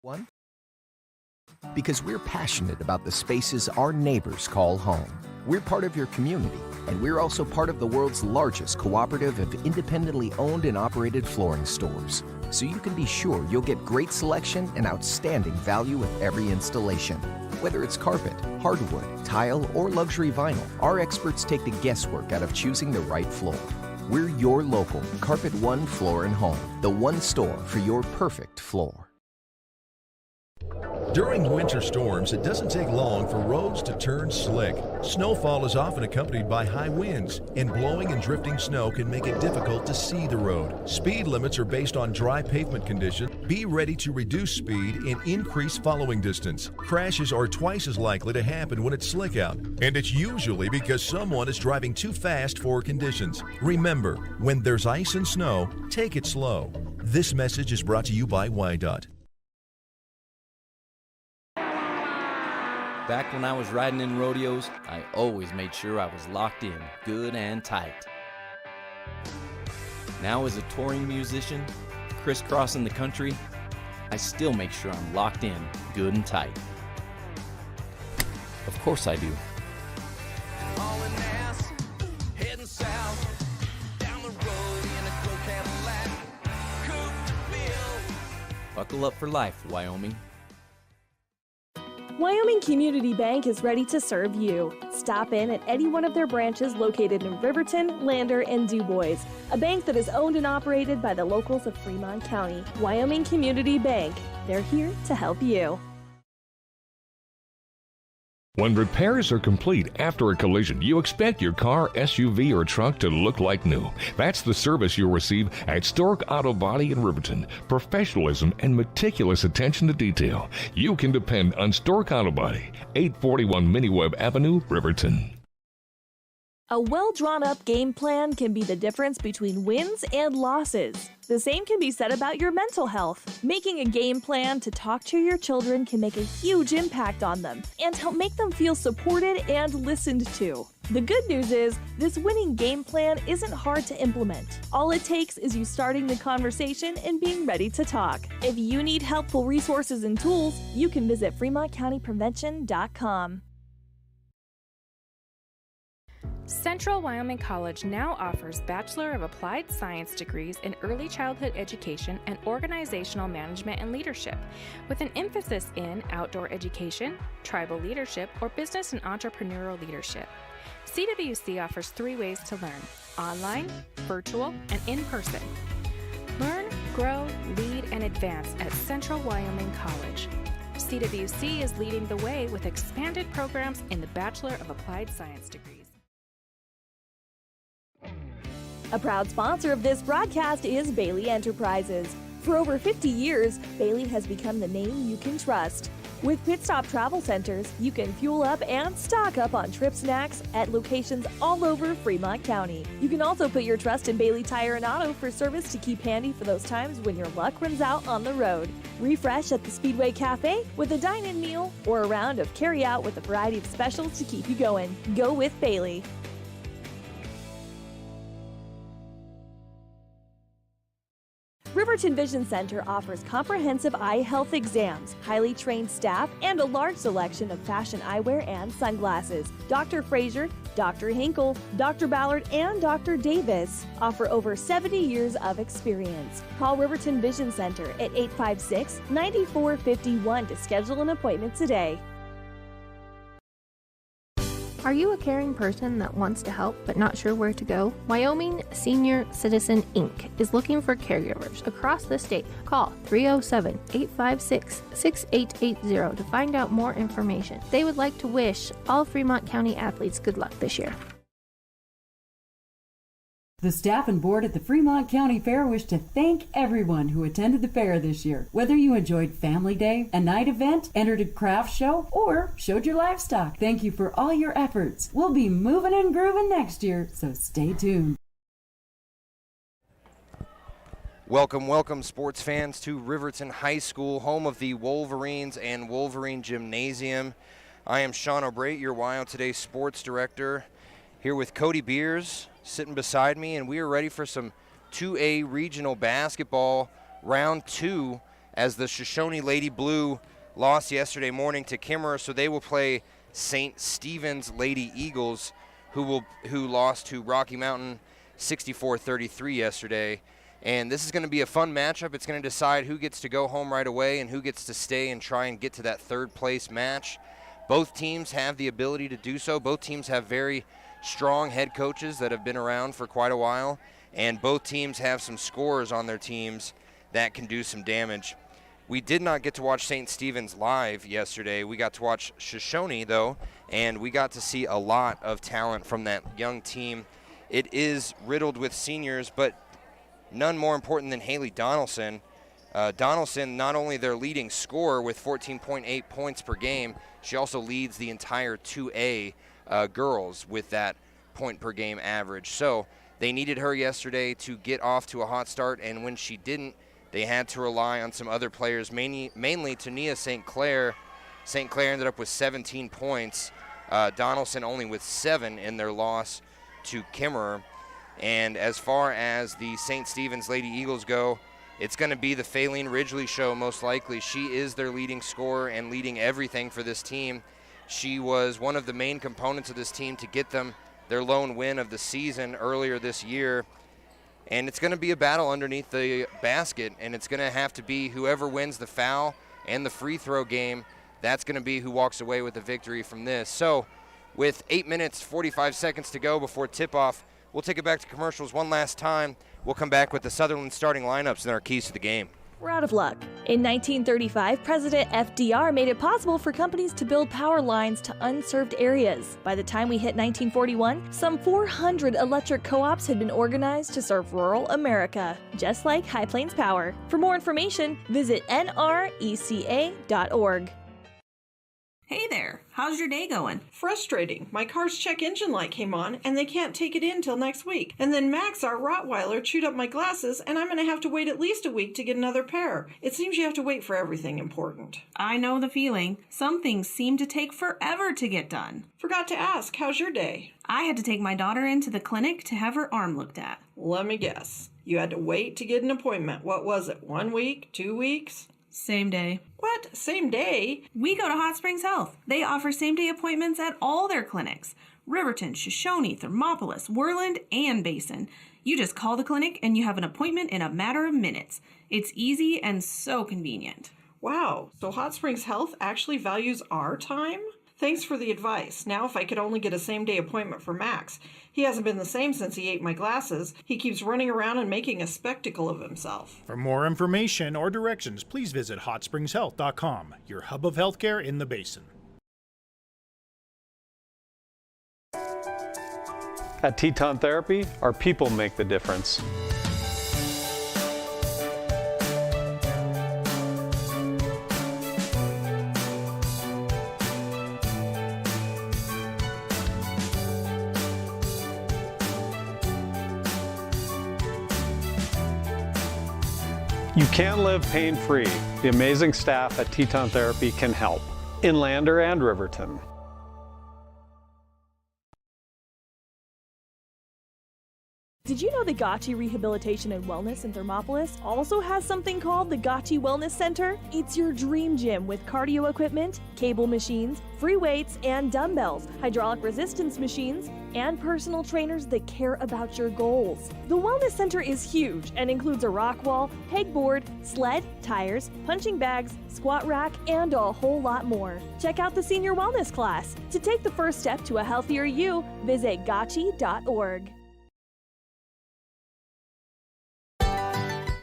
One, because we're passionate about the spaces our neighbors call home. We're part of your community, and we're also part of the world's largest cooperative of independently owned and operated flooring stores. So you can be sure you'll get great selection and outstanding value with every installation. Whether it's carpet, hardwood, tile, or luxury vinyl, our experts take the guesswork out of choosing the right floor. We're your local Carpet One Floor and Home, the one store for your perfect floor. During winter storms, it doesn't take long for roads to turn slick. Snowfall is often accompanied by high winds, and blowing and drifting snow can make it difficult to see the road. Speed limits are based on dry pavement conditions. Be ready to reduce speed and increase following distance. Crashes are twice as likely to happen when it's slick out, and it's usually because someone is driving too fast for conditions. Remember, when there's ice and snow, take it slow. This message is brought to you by WYDOT. Back when I was riding in rodeos, I always made sure I was locked in, good and tight. Now as a touring musician, crisscrossing the country, I still make sure I'm locked in, good and tight. Of course I do. Hauling ass, heading south, down the road in a gold Cadillac, coupe to bill. Buckle up for life, Wyoming. Wyoming Community Bank is ready to serve you. Stop in at any one of their branches located in Riverton, Lander, and DuBois. A bank that is owned and operated by the locals of Fremont County. Wyoming Community Bank. They're here to help you. When repairs are complete after a collision, you expect your car, SUV, or truck to look like new. That's the service you'll receive at Stork Auto Body in Riverton. Professionalism and meticulous attention to detail. You can depend on Stork Auto Body, 841 Miniweb Avenue, Riverton. A well-drawn-up game plan can be the difference between wins and losses. The same can be said about your mental health. Making a game plan to talk to your children can make a huge impact on them and help make them feel supported and listened to. The good news is, this winning game plan isn't hard to implement. All it takes is you starting the conversation and being ready to talk. If you need helpful resources and tools, you can visit FremontCountyPrevention.com. Central Wyoming College now offers Bachelor of Applied Science degrees in Early Childhood Education and Organizational Management and Leadership, with an emphasis in outdoor education, tribal leadership, or business and entrepreneurial leadership. CWC offers 3 ways to learn: online, virtual, and in person. Learn, grow, lead, and advance at Central Wyoming College. CWC is leading the way with expanded programs in the Bachelor of Applied Science degrees. A proud sponsor of this broadcast is Bailey Enterprises. For over 50 years, Bailey has become the name you can trust. With Pit Stop Travel Centers, you can fuel up and stock up on trip snacks at locations all over Fremont County. You can also put your trust in Bailey Tire and Auto for service to keep handy for those times when your luck runs out on the road. Refresh at the Speedway Cafe with a dine-in meal or a round of carry-out with a variety of specials to keep you going. Go with Bailey. Riverton Vision Center offers comprehensive eye health exams, highly trained staff, and a large selection of fashion eyewear and sunglasses. Dr. Frazier, Dr. Hinkle, Dr. Ballard, and Dr. Davis offer over 70 years of experience. Call Riverton Vision Center at 856-9451 to schedule an appointment today. Are you a caring person that wants to help but not sure where to go? Wyoming Senior Citizen Inc. is looking for caregivers across the state. Call 307-856-6880 to find out more information. They would like to wish all Fremont County athletes good luck this year. The staff and board at the Fremont County Fair wish to thank everyone who attended the fair this year. Whether you enjoyed Family Day, a night event, entered a craft show, or showed your livestock, thank you for all your efforts. We'll be moving and grooving next year, so stay tuned. Welcome, welcome, sports fans, to Riverton High School, home of the Wolverines and Wolverine Gymnasium. I am Sean O'Bray, your WYO Today sports director, here with Cody Beers sitting beside me, and we are ready for some 2A regional basketball round 2 as the Shoshoni Lady Blue lost yesterday morning to Kimmerer, so they will play St. Stephen's Lady Eagles, who lost to Rocky Mountain 64-33 yesterday. And this is going to be a fun matchup. It's going to decide who gets to go home right away and who gets to stay and try and get to that third place match. Both teams have the ability to do so. Both teams have very strong head coaches that have been around for quite a while, and both teams have some scorers on their teams that can do some damage. We did not get to watch St. Stephen's live yesterday. We got to watch Shoshoni, though, and we got to see a lot of talent from that young team. It is riddled with seniors, but none more important than Haley Donaldson. Donaldson, not only their leading scorer with 14.8 points per game, she also leads the entire 2A girls with that point per game average. So they needed her yesterday to get off to a hot start, and when she didn't, they had to rely on some other players, mainly Tania St. Clair. St. Clair ended up with 17 points. Donaldson only with 7 in their loss to Kimmerer. And as far as the St. Stephen's Lady Eagles go, it's going to be the Faylene Ridgely show most likely. She is their leading scorer and leading everything for this team. She was one of the main components of this team to get them their lone win of the season earlier this year. And it's going to be a battle underneath the basket, and it's going to have to be whoever wins the foul and the free throw game, that's going to be who walks away with the victory from this. So with 8 minutes, 45 seconds to go before tip-off, we'll take it back to commercials one last time. We'll come back with the Sutherland starting lineups and our keys to the game. We're out of luck. In 1935, President FDR made it possible for companies to build power lines to unserved areas. By the time we hit 1941, some 400 electric co-ops had been organized to serve rural America, just like High Plains Power. For more information, visit nreca.org. Hey there, how's your day going? Frustrating. My car's check engine light came on and they can't take it in till next week. And then Max, our Rottweiler, chewed up my glasses and I'm going to have to wait at least a week to get another pair. It seems you have to wait for everything important. I know the feeling. Some things seem to take forever to get done. Forgot to ask, how's your day? I had to take my daughter into the clinic to have her arm looked at. Let me guess. You had to wait to get an appointment. What was it, 1 week, 2 weeks? Same day. What? Same day? We go to Hot Springs Health. They offer same-day appointments at all their clinics. Riverton, Shoshoni, Thermopolis, Worland, and Basin. You just call the clinic and you have an appointment in a matter of minutes. It's easy and so convenient. Wow, so Hot Springs Health actually values our time? Thanks for the advice. Now if I could only get a same-day appointment for Max. He hasn't been the same since he ate my glasses. He keeps running around and making a spectacle of himself. For more information or directions, please visit hotspringshealth.com, your hub of healthcare in the Basin. At Teton Therapy, our people make the difference. You can live pain-free. The amazing staff at Teton Therapy can help. In Lander and Riverton. Did you know the Gotchi Rehabilitation and Wellness in Thermopolis also has something called the Gotchi Wellness Center? It's your dream gym with cardio equipment, cable machines, free weights and dumbbells, hydraulic resistance machines, and personal trainers that care about your goals. The Wellness Center is huge and includes a rock wall, pegboard, sled, tires, punching bags, squat rack, and a whole lot more. Check out the Senior Wellness class. To take the first step to a healthier you, visit gotchi.org.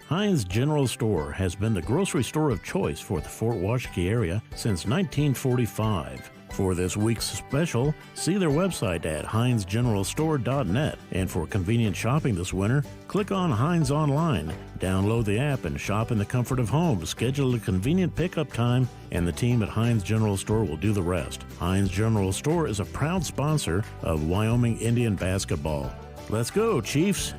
Heinz General Store has been the grocery store of choice for the Fort Washakie area since 1945. For this week's special, see their website at heinzgeneralstore.net. And for convenient shopping this winter, click on Heinz Online, download the app, and shop in the comfort of home. Schedule a convenient pickup time, and the team at Heinz General Store will do the rest. Heinz General Store is a proud sponsor of Wyoming Indian basketball. Let's go, Chiefs!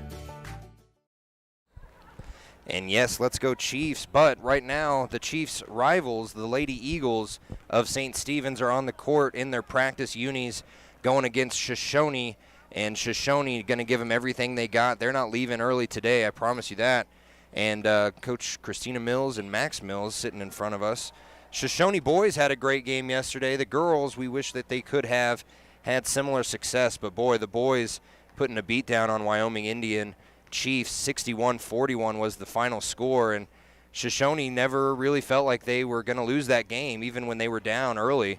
And yes, let's go Chiefs. But right now, the Chiefs' rivals, the Lady Eagles of St. Stephen's, are on the court in their practice unis going against Shoshoni. And Shoshoni going to give them everything they got. They're not leaving early today, I promise you that. and Coach Christina Mills and Max Mills sitting in front of us. Shoshoni boys had a great game yesterday. The girls, we wish that they could have had similar success, but boy, the boys putting a beat down on Wyoming Indian Chiefs. 61-41 was the final score, and Shoshoni never really felt like they were going to lose that game, even when they were down early.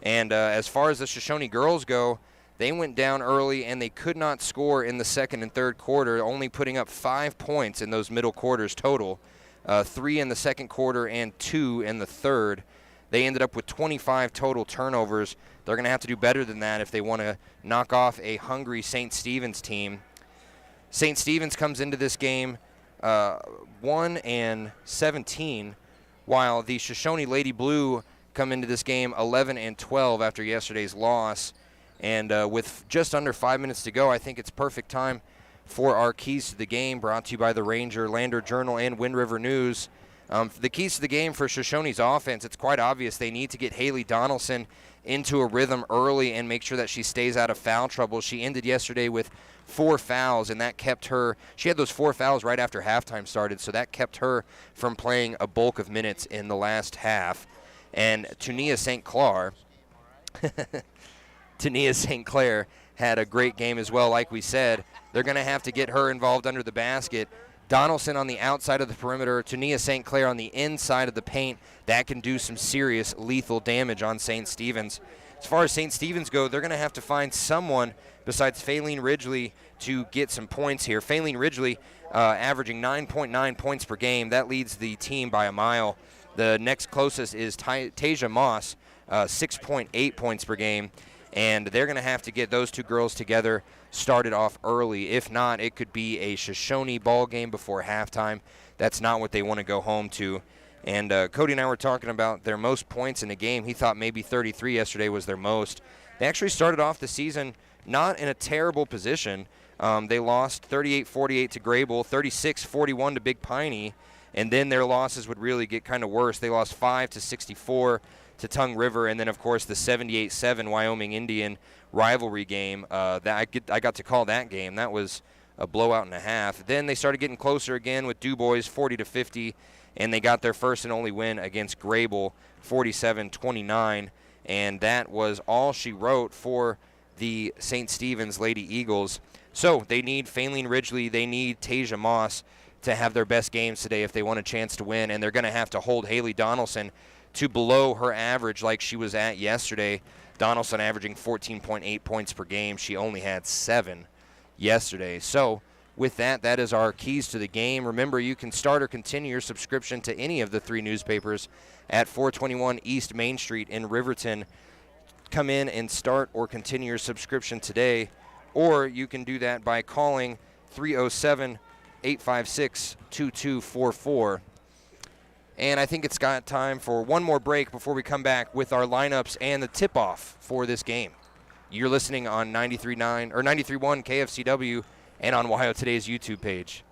And as far as the Shoshoni girls go, they went down early and they could not score in the second and third quarter, only putting up 5 points in those middle quarters total, 3 in the second quarter and 2 in the third. They ended up with 25 total turnovers. They're going to have to do better than that if they want to knock off a hungry St. Stephen's team. St. Stephen's comes into this game 1-17, while the Shoshoni Lady Blue come into this game 11-12 after yesterday's loss. And with just under 5 minutes to go, I think it's perfect time for our keys to the game, brought to you by the Ranger, Lander Journal, and Wind River News. The keys to the game for Shoshoni's offense, it's quite obvious. They need to get Haley Donaldson into a rhythm early and make sure that she stays out of foul trouble. She ended yesterday with 4 fouls, and that kept her – she had those 4 fouls right after halftime started, so that kept her from playing a bulk of minutes in the last half. And Tunia St. Clair had a great game as well, like we said. They're going to have to get her involved under the basket. Donaldson on the outside of the perimeter, Tunia St. Clair on the inside of the paint. That can do some serious lethal damage on St. Stephen's. As far as St. Stephen's go, they're going to have to find someone besides Faylene Ridgely to get some points here. Faylene Ridgely averaging 9.9 points per game. That leads the team by a mile. The next closest is Tasia Moss, 6.8 points per game. And they're going to have to get those two girls together started off early. If not, it could be a Shoshoni ball game before halftime. That's not what they want to go home to. And Cody and I were talking about their most points in a game. He thought maybe 33 yesterday was their most. They actually started off the season not in a terrible position. They lost 38-48 to Grable, 36-41 to Big Piney, and then their losses would really get kind of worse. They lost 5-64 to Tongue River, and then, of course, the 78-7 Wyoming Indian rivalry game. That I got to call that game. That was a blowout and a half. Then they started getting closer again with DuBois, 40-50, and they got their first and only win against Grable, 47-29, and that was all she wrote for the St. Stephen's Lady Eagles. So they need Faylene Ridgely, they need Tasia Moss to have their best games today if they want a chance to win, and they're going to have to hold Haley Donaldson to below her average like she was at yesterday. Donaldson averaging 14.8 points per game. She only had 7 yesterday. So with that, that is our keys to the game. Remember, you can start or continue your subscription to any of the 3 newspapers at 421 East Main Street in Riverton. Come in and start or continue your subscription today, or you can do that by calling 307-856-2244. And I think it's got time for one more break before we come back with our lineups and the tip-off for this game. You're listening on 93.9 or 93.1 KFCW and on Wyo Today's YouTube page.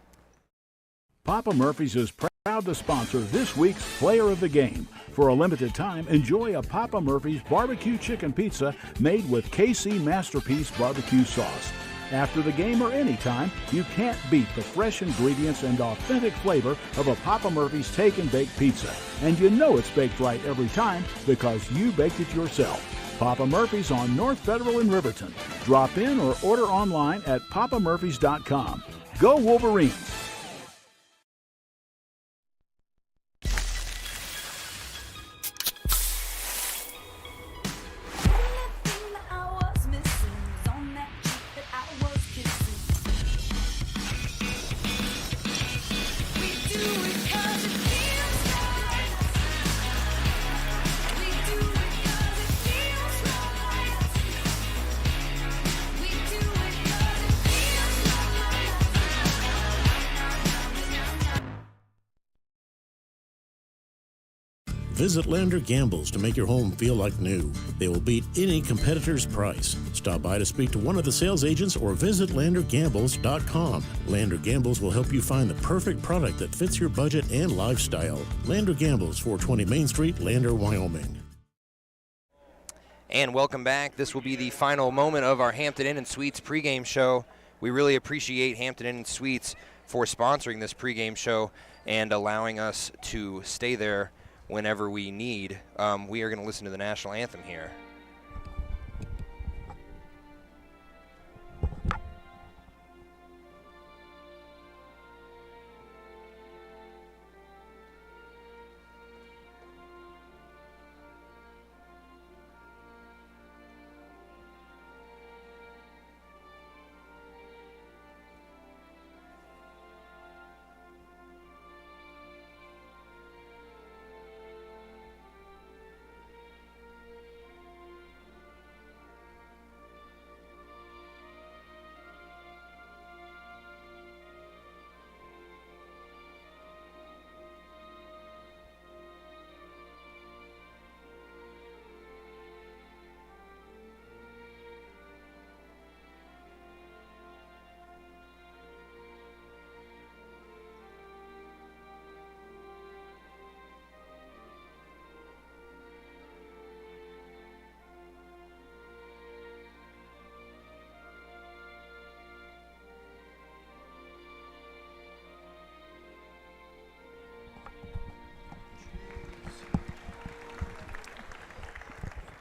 Papa Murphy's is proud to sponsor this week's Player of the Game. For a limited time, enjoy a Papa Murphy's barbecue chicken pizza made with KC Masterpiece barbecue sauce. After the game or anytime, you can't beat the fresh ingredients and authentic flavor of a Papa Murphy's Take and Bake Pizza. And you know it's baked right every time because you baked it yourself. Papa Murphy's on North Federal in Riverton. Drop in or order online at papamurphys.com. Go Wolverines! Visit Lander Gambles to make your home feel like new. They will beat any competitor's price. Stop by to speak to one of the sales agents or visit LanderGambles.com. Lander Gambles will help you find the perfect product that fits your budget and lifestyle. Lander Gambles, 420 Main Street, Lander, Wyoming. And welcome back. This will be the final moment of our Hampton Inn & Suites pregame show. We really appreciate Hampton Inn & Suites for sponsoring this pregame show and allowing us to stay there whenever we need. We are going to listen to the national anthem here.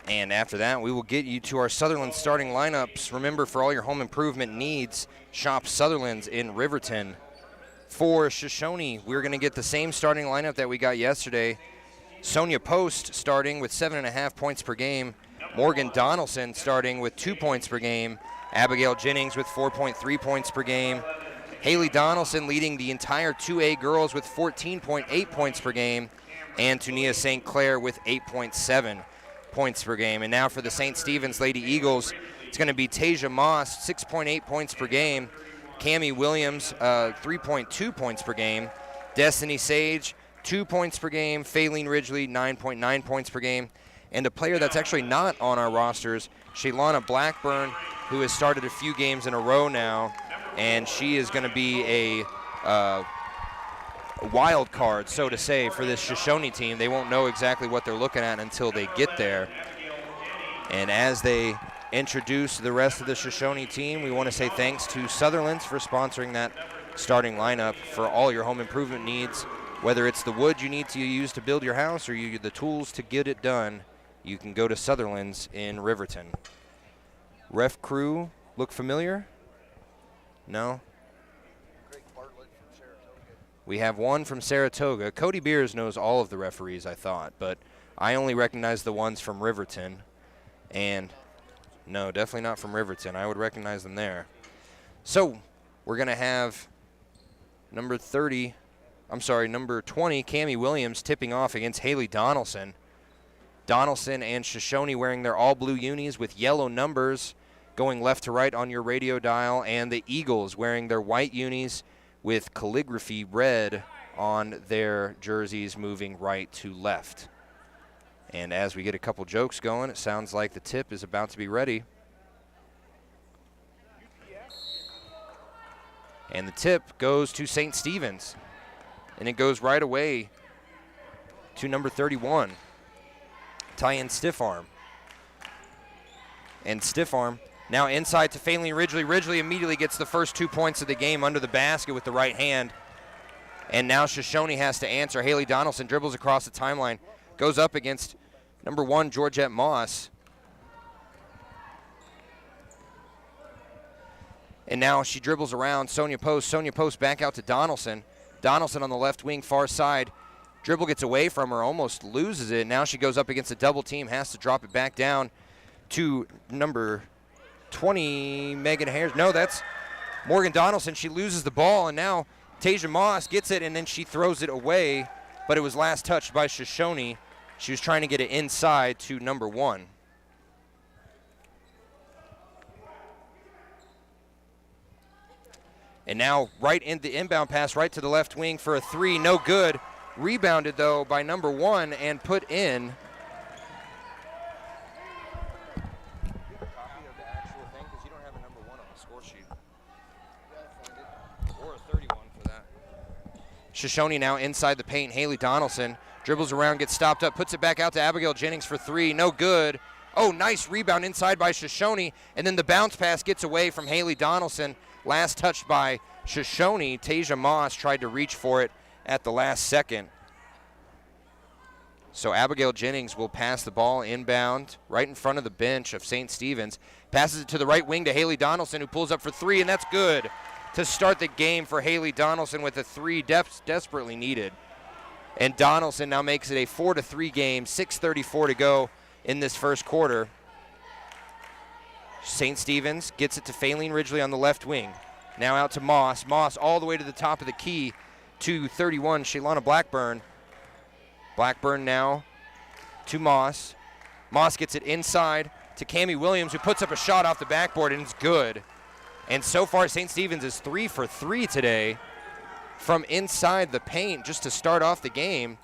And after that, we will get you to our Sutherland starting lineups. Remember, for all your home improvement needs, shop Sutherland's in Riverton. For Shoshoni, we're going to get the same starting lineup that we got yesterday. Sonia Post starting with 7.5 points per game. Morgan Donaldson starting with 2 points per game. Abigail Jennings with 4.3 points per game. Haley Donaldson leading the entire 2A girls with 14.8 points per game. And Tunia St. Clair with 8.7 points per game. And now for the St. Stephen's Lady Eagles, it's going to be Tasia Moss, 6.8 points per game. Cammie Williams, 3.2 points per game. Destiny Sage, 2 points per game. Faylene Ridgely, 9.9 points per game. And a player that's actually not on our rosters, Shaylana Blackburn, who has started a few games in a row now, and she is going to be a wild card, so to say, for this Shoshoni team. They won't know exactly what they're looking at until they get there. And as they introduce the rest of the Shoshoni team, we want to say thanks to Sutherland's for sponsoring that starting lineup for all your home improvement needs. Whether it's the wood you need to use to build your house or the tools to get it done, you can go to Sutherland's in Riverton. Ref crew look familiar? No? We have one from Saratoga. Cody Beers knows all of the referees, I thought, but I only recognize the ones from Riverton. And no, definitely not from Riverton. I would recognize them there. So we're going to have number 20, Cammie Williams, tipping off against Haley Donaldson. Donaldson and Shoshoni wearing their all-blue unis with yellow numbers going left to right on your radio dial, and the Eagles wearing their white unis with calligraphy red on their jerseys moving right to left. And as we get a couple jokes going, it sounds like the tip is about to be ready. And the tip goes to St. Stephen's. And it goes right away to number 31, Tyann Stiffarm. And Stiffarm now inside to Faylene Ridgely. Ridgely immediately gets the first 2 points of the game under the basket with the right hand. And now Shoshoni has to answer. Haley Donaldson dribbles across the timeline, goes up against number 1, Georgette Moss. And now she dribbles around Sonia Post. Sonia Post back out to Donaldson. Donaldson on the left wing, far side. Dribble gets away from her, almost loses it. Now she goes up against a double team, has to drop it back down to number 20, Megan Harris. No, that's Morgan Donaldson. She loses the ball, and now Tasia Moss gets it, and then she throws it away, but it was last touched by Shoshoni. She was trying to get it inside to number 1. And now right in the inbound pass, right to the left wing for a 3, no good. Rebounded, though, by number 1 and put in. Shoshoni now inside the paint. Haley Donaldson dribbles around, gets stopped up, puts it back out to Abigail Jennings for 3, no good. Oh, nice rebound inside by Shoshoni, and then the bounce pass gets away from Haley Donaldson. Last touched by Shoshoni, Tasia Moss, tried to reach for it at the last second. So Abigail Jennings will pass the ball inbound right in front of the bench of St. Stephen's. Passes it to the right wing to Haley Donaldson, who pulls up for three, and that's good to start the game for Haley Donaldson with a three desperately needed. And Donaldson now makes it a 4-3 game, 6:34 to go in this first quarter. St. Stephen's gets it to Faylene Ridgely on the left wing. Now out to Moss. Moss all the way to the top of the key to 31, Shaylana Blackburn. Blackburn now to Moss. Moss gets it inside to Cammie Williams, who puts up a shot off the backboard, and it's good. And so far, St. Stephen's is 3 for 3 today from inside the paint just to start off the game.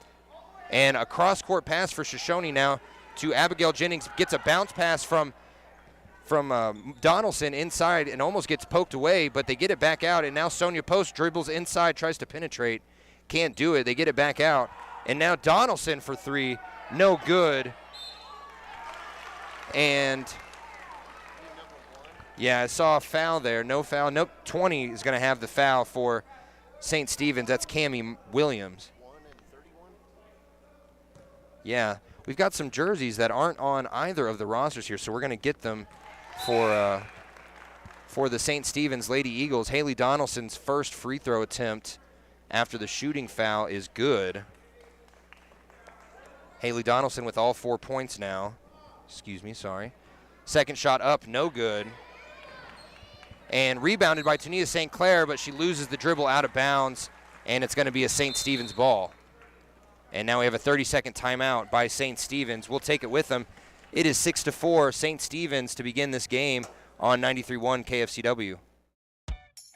And a cross-court pass for Shoshoni now to Abigail Jennings. Gets a bounce pass from Donaldson inside and almost gets poked away, but they get it back out. And now Sonia Post dribbles inside, tries to penetrate. Can't do it. They get it back out. And now Donaldson for three. No good. And yeah, I saw a foul there. No foul. Nope. 20 is going to have the foul for St. Stephen's. That's Cammie Williams. Yeah, we've got some jerseys that aren't on either of the rosters here, so we're going to get them for the St. Stephen's Lady Eagles. Haley Donaldson's first free throw attempt after the shooting foul is good. Haley Donaldson with all 4 points now. Excuse me, sorry. Second shot up, no good. And rebounded by Tania St. Clair, but she loses the dribble out of bounds, and it's going to be a St. Stephen's ball. And now we have a 30-second timeout by St. Stephen's. We'll take it with them. It is 6-4, St. Stephen's to begin this game on 93.1 KFCW.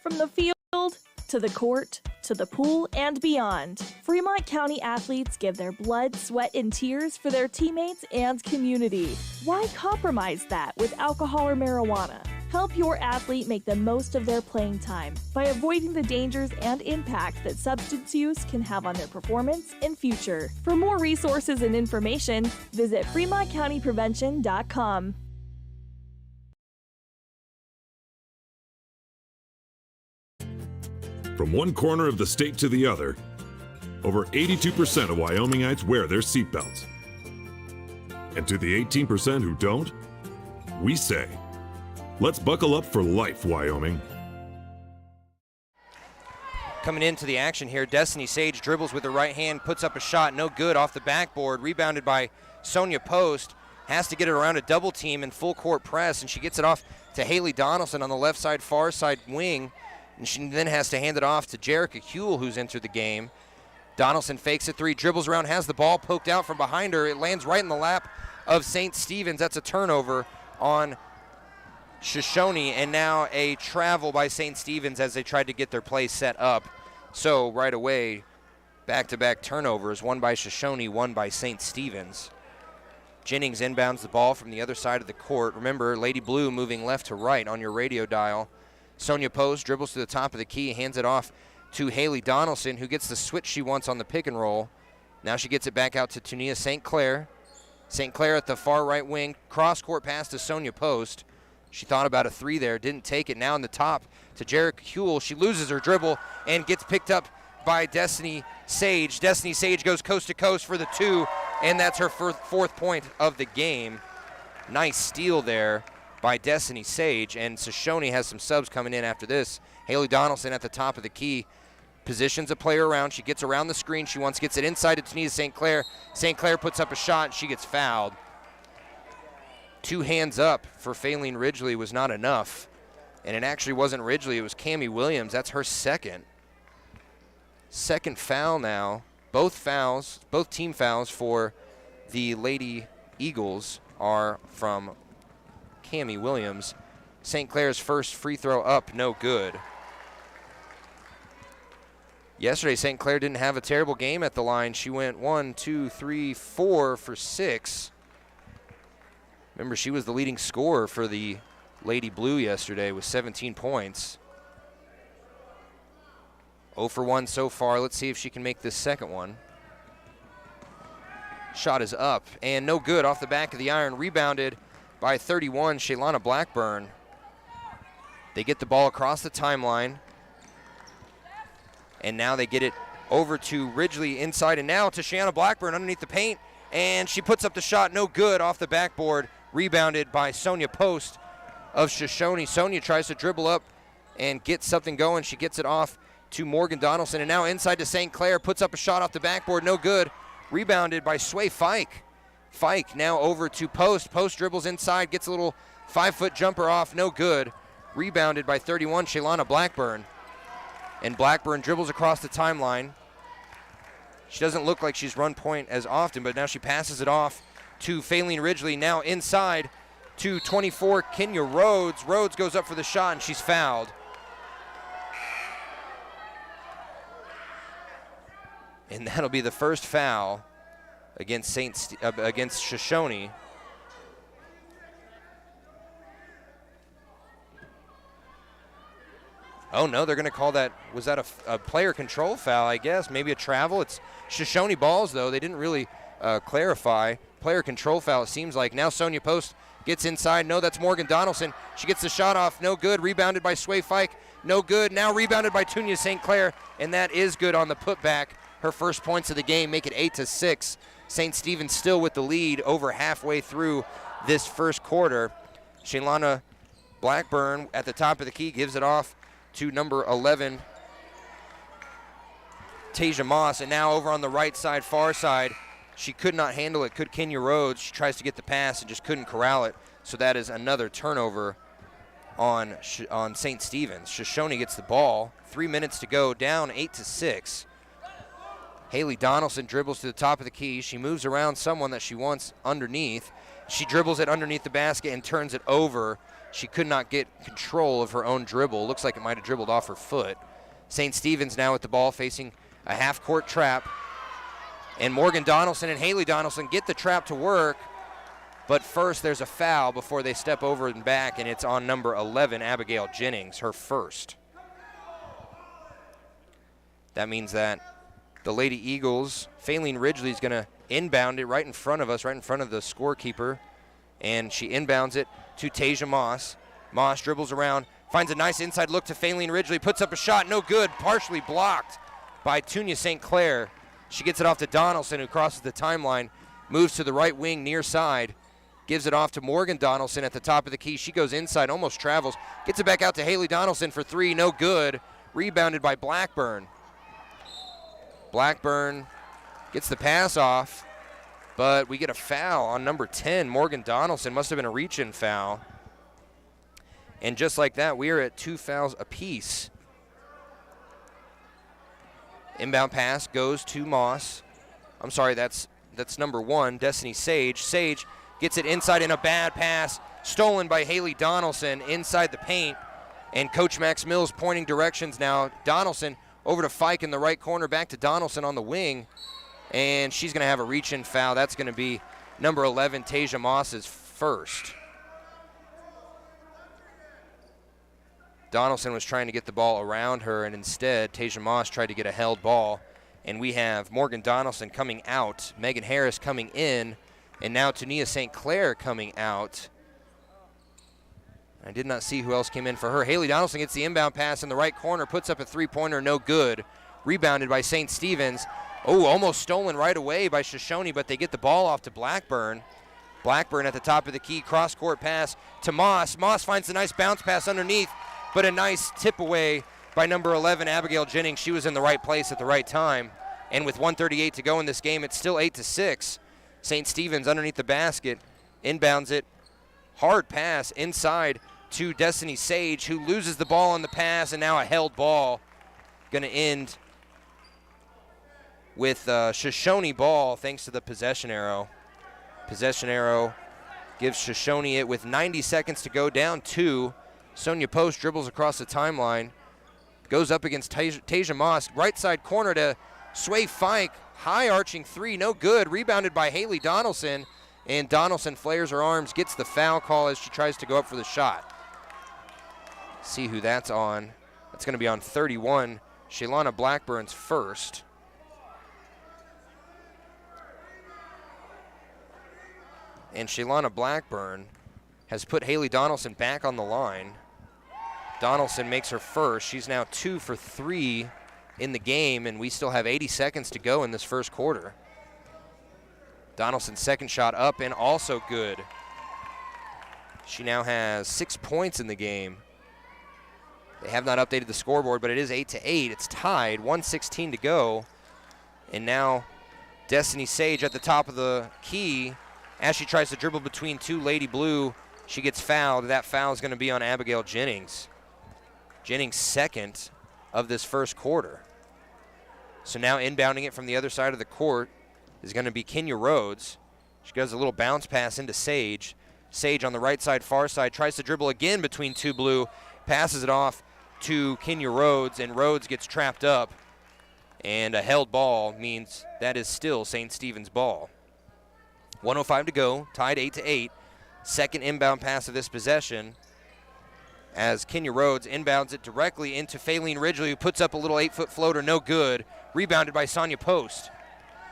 From the field to the court to the pool and beyond, Fremont County athletes give their blood, sweat, and tears for their teammates and community. Why compromise that with alcohol or marijuana? Help your athlete make the most of their playing time by avoiding the dangers and impact that substance use can have on their performance and future. For more resources and information, visit FremontCountyPrevention.com. From one corner of the state to the other, over 82% of Wyomingites wear their seatbelts. And to the 18% who don't, we say, let's buckle up for life, Wyoming. Coming into the action here, Destiny Sage dribbles with her right hand, puts up a shot, no good off the backboard, rebounded by Sonia Post, has to get it around a double team and full court press, and she gets it off to Haley Donaldson on the left side, far side wing, and she then has to hand it off to Jerica Huell, who's entered the game. Donaldson fakes a three, dribbles around, has the ball poked out from behind her. It lands right in the lap of St. Stephen's. That's a turnover on Shoshoni, and now a travel by St. Stephen's as they tried to get their play set up. So right away, back-to-back turnovers, one by Shoshoni, one by St. Stephen's. Jennings inbounds the ball from the other side of the court. Remember, Lady Blue moving left to right on your radio dial. Sonia Post dribbles to the top of the key, hands it off to Haley Donaldson, who gets the switch she wants on the pick and roll. Now she gets it back out to Tania St. Clair. St. Clair at the far right wing, cross-court pass to Sonia Post. She thought about a three there, didn't take it. Now in the top to Jerica Huell. She loses her dribble and gets picked up by Destiny Sage. Destiny Sage goes coast to coast for the two, and that's her fourth point of the game. Nice steal there by Destiny Sage, and Shoshoni has some subs coming in after this. Haley Donaldson at the top of the key, positions a player around. She gets around the screen. She gets it inside to Tania St. Clair. St. Clair puts up a shot. She gets fouled. 2 hands up for Faylene Ridgely was not enough, and it actually wasn't Ridgely. It was Cammie Williams. That's her second foul now. Both team fouls for the Lady Eagles are from Cammie Williams. St. Clair's first free throw up, no good. Yesterday, St. Clair didn't have a terrible game at the line. She went 1, 2, 3, 4 for 6. Remember, she was the leading scorer for the Lady Blue yesterday with 17 points. 0 for 1 so far. Let's see if she can make this second one. Shot is up and no good off the back of the iron. Rebounded by 31, Shaylana Blackburn. They get the ball across the timeline. And now they get it over to Ridgely inside, and now to Shiana Blackburn underneath the paint, and she puts up the shot, no good, off the backboard, rebounded by Sonia Post of Shoshoni. Sonia tries to dribble up and get something going. She gets it off to Morgan Donaldson, and now inside to St. Clair, puts up a shot off the backboard, no good, rebounded by Sway Fike. Fike now over to Post. Post dribbles inside, gets a little 5-foot jumper off, no good, rebounded by 31, Shaylana Blackburn. And Blackburn dribbles across the timeline. She doesn't look like she's run point as often, but now she passes it off to Faylene Ridgely. Now inside to 24, Kenya Rhodes. Rhodes goes up for the shot, and she's fouled. And that'll be the first foul against against Shoshoni. Oh, no, they're going to call that, was that a player control foul, I guess? Maybe a travel? It's Shoshoni balls, though. They didn't really clarify. Player control foul, it seems like. Now Sonia Post gets inside. No, that's Morgan Donaldson. She gets the shot off. No good. Rebounded by Sway Fike. No good. Now rebounded by Tunia St. Clair, and that is good on the putback. Her first points of the game make it 8-6. St. Stephen's still with the lead over halfway through this first quarter. Shaylana Blackburn at the top of the key gives it off to number 11, Tasia Moss. And now over on the right side, far side, she could not handle it. Could Kenya Rhodes. She tries to get the pass and just couldn't corral it. So that is another turnover on St. Stephen's. Shoshoni gets the ball. 3 minutes to go, down 8-6. Haley Donaldson dribbles to the top of the key. She moves around someone that she wants underneath. She dribbles it underneath the basket and turns it over. She could not get control of her own dribble. Looks like it might have dribbled off her foot. St. Stephen's now with the ball facing a half-court trap. And Morgan Donaldson and Haley Donaldson get the trap to work. But first there's a foul before they step over and back, and it's on number 11, Abigail Jennings, her first. That means that the Lady Eagles, Faylene Ridgely, is going to inbound it right in front of us, right in front of the scorekeeper. And she inbounds it to Tasia Moss. Moss dribbles around, finds a nice inside look to Faylene Ridgely, puts up a shot, no good, partially blocked by Tunia St. Clair. She gets it off to Donaldson, who crosses the timeline, moves to the right wing near side, gives it off to Morgan Donaldson at the top of the key. She goes inside, almost travels, gets it back out to Haley Donaldson for three, no good, rebounded by Blackburn. Blackburn gets the pass off, but we get a foul on number 10, Morgan Donaldson. Must have been a reach-in foul. And just like that, we are at 2 fouls apiece. Inbound pass goes to Moss. I'm sorry, that's number 1, Destiny Sage. Sage gets it inside in a bad pass, stolen by Haley Donaldson inside the paint. And Coach Max Mills pointing directions now. Donaldson over to Fike in the right corner, back to Donaldson on the wing. And she's going to have a reach-in foul. That's going to be number 11, Tasia Moss's first. Donaldson was trying to get the ball around her, and instead Tasia Moss tried to get a held ball. And we have Morgan Donaldson coming out, Megan Harris coming in, and now Tunia St. Clair coming out. I did not see who else came in for her. Haley Donaldson gets the inbound pass in the right corner, puts up a three-pointer, no good. Rebounded by St. Stephen's. Oh, almost stolen right away by Shoshoni, but they get the ball off to Blackburn. Blackburn at the top of the key, cross-court pass to Moss. Moss finds a nice bounce pass underneath, but a nice tip away by number 11, Abigail Jennings. She was in the right place at the right time. And with 1:38 to go in this game, it's still 8-6. St. Stephen's underneath the basket, inbounds it. Hard pass inside to Destiny Sage, who loses the ball on the pass, and now a held ball. Going to end with Shoshoni ball thanks to the possession arrow. Possession arrow gives Shoshoni it with 90 seconds to go, down 2. Sonia Post dribbles across the timeline, goes up against Tasia Moss, right side corner to Sway Fike, high arching three, no good, rebounded by Haley Donaldson, and Donaldson flares her arms, gets the foul call as she tries to go up for the shot. See who that's on. That's going to be on 31, Shaylana Blackburn's first. And Shaylana Blackburn has put Haley Donaldson back on the line. Donaldson makes her first. She's now 2 for 3 in the game, and we still have 80 seconds to go in this first quarter. Donaldson's second shot up and also good. She now has 6 points in the game. They have not updated the scoreboard, but it is 8-8. It's tied, 1:16 to go. And now Destiny Sage at the top of the key. As she tries to dribble between two Lady Blue, she gets fouled. That foul is going to be on Abigail Jennings. Jennings' second of this first quarter. So now inbounding it from the other side of the court is going to be Kenya Rhodes. She does a little bounce pass into Sage. Sage on the right side, far side, tries to dribble again between two Blue, passes it off to Kenya Rhodes, and Rhodes gets trapped up. And a held ball means that is still St. Stephen's ball. 1:05 to go, tied 8-8. Second inbound pass of this possession as Kenya Rhodes inbounds it directly into Faylene Ridgely, who puts up a little 8-foot floater, no good. Rebounded by Sonia Post.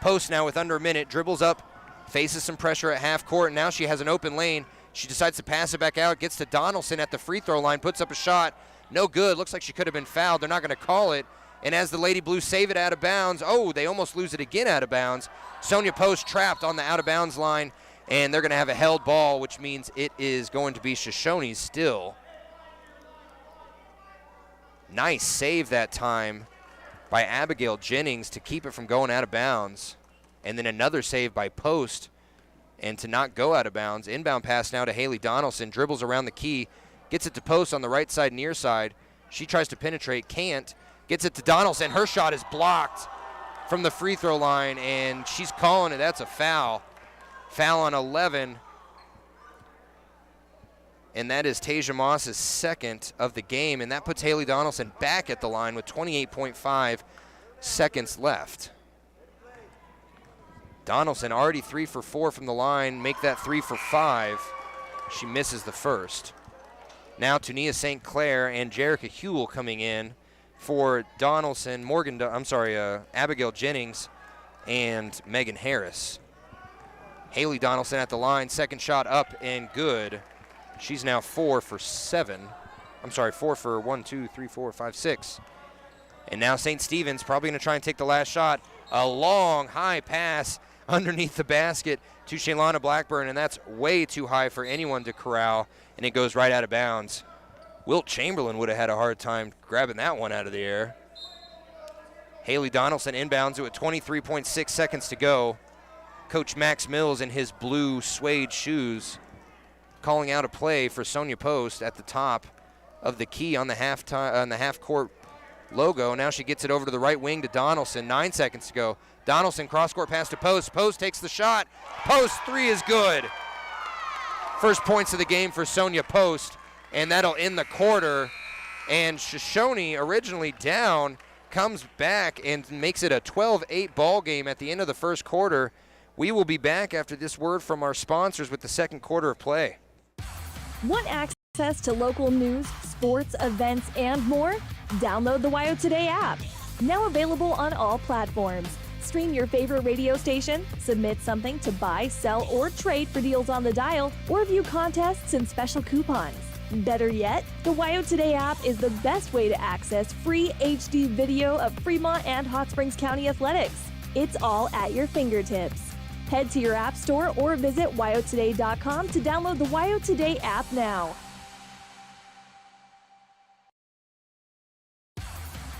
Post now with under a minute, dribbles up, faces some pressure at half court, and now she has an open lane. She decides to pass it back out, gets to Donaldson at the free throw line, puts up a shot, no good. Looks like she could have been fouled. They're not going to call it. And as the Lady Blues save it out of bounds, they almost lose it again out of bounds. Sonia Post trapped on the out of bounds line, and they're going to have a held ball, which means it is going to be Shoshone still. Nice save that time by Abigail Jennings to keep it from going out of bounds. And then another save by Post and to not go out of bounds. Inbound pass now to Haley Donaldson, dribbles around the key, gets it to Post on the right side, near side. She tries to penetrate, can't. Gets it to Donaldson. Her shot is blocked from the free throw line, and she's calling it. That's a foul. Foul on 11. And that is Tasia Moss's second of the game, and that puts Haley Donaldson back at the line with 28.5 seconds left. Donaldson already 3 for 4 from the line, make that 3 for 5. She misses the first. Now Tunia St. Clair and Jerica Hewell coming in for Donaldson, Abigail Jennings and Megan Harris. Haley Donaldson at the line, second shot up and good. She's now 4 for 7. 4 for 1, 2, 3, 4, 5, 6. And now St. Stephen's probably going to try and take the last shot. A long, high pass underneath the basket to Shaylana Blackburn, and that's way too high for anyone to corral, and it goes right out of bounds. Wilt Chamberlain would have had a hard time grabbing that one out of the air. Haley Donaldson inbounds it with 23.6 seconds to go. Coach Max Mills in his blue suede shoes calling out a play for Sonia Post at the top of the key on the half-court logo. Now she gets it over to the right wing to Donaldson. 9 seconds to go. Donaldson cross-court pass to Post. Post takes the shot. Post three is good. First points of the game for Sonia Post, and that'll end the quarter. And Shoshone, originally down, comes back and makes it a 12-8 ball game at the end of the first quarter. We will be back after this word from our sponsors with the second quarter of play. Want access to local news, sports, events, and more? Download the WYO Today app. Now available on all platforms. Stream your favorite radio station, submit something to buy, sell, or trade for deals on the dial, or view contests and special coupons. Better yet, the WYO Today app is the best way to access free HD video of Fremont and Hot Springs County athletics. It's all at your fingertips. Head to your app store or visit wyotoday.com to download the WYO Today app now.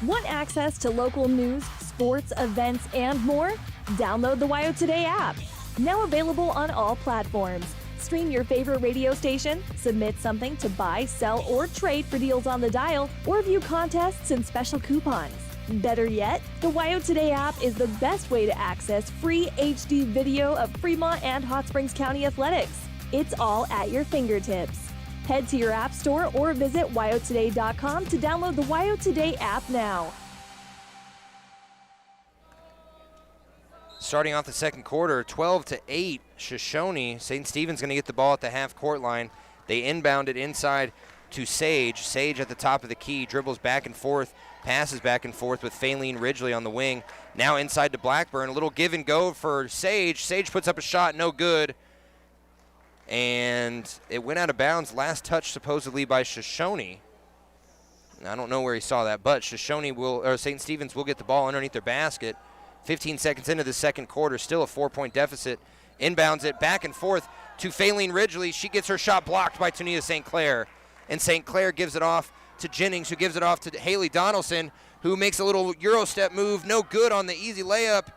Want access to local news, sports, events, and more? Download the WYO Today app. Now available on all platforms. Stream your favorite radio station, submit something to buy, sell, or trade for deals on the dial, or view contests and special coupons. Better yet, the WYO Today app is the best way to access free HD video of Fremont and Hot Springs County athletics. It's all at your fingertips. Head to your app store or visit wyotoday.com to download the WYO Today app now. Starting off the second quarter, 12-8, Shoshone. St. Stephen's going to get the ball at the half-court line. They inbound it inside to Sage. Sage at the top of the key, dribbles back and forth, passes back and forth with Faylene Ridgely on the wing. Now inside to Blackburn, a little give and go for Sage. Sage puts up a shot, no good. And it went out of bounds. Last touch supposedly by Shoshone. I don't know where he saw that, but St. Stephen's will get the ball underneath their basket. 15 seconds into the second quarter, still a 4-point deficit. Inbounds it back and forth to Faylene Ridgely. She gets her shot blocked by Tunisia St. Clair. And St. Clair gives it off to Jennings, who gives it off to Haley Donaldson, who makes a little Euro step move. No good on the easy layup.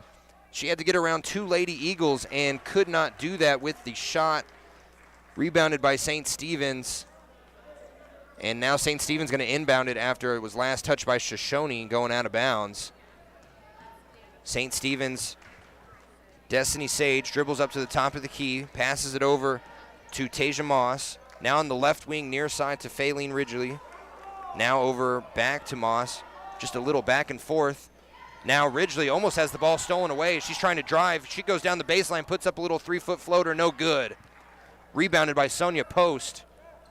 She had to get around two Lady Eagles and could not do that with the shot. Rebounded by St. Stephen's. And now St. Stephen's going to inbound it after it was last touched by Shoshoni going out of bounds. St. Stephen's, Destiny Sage dribbles up to the top of the key, passes it over to Tasia Moss. Now on the left wing near side to Faylene Ridgely. Now over back to Moss. Just a little back and forth. Now Ridgely almost has the ball stolen away. She's trying to drive. She goes down the baseline, puts up a little 3-foot floater, no good. Rebounded by Sonia Post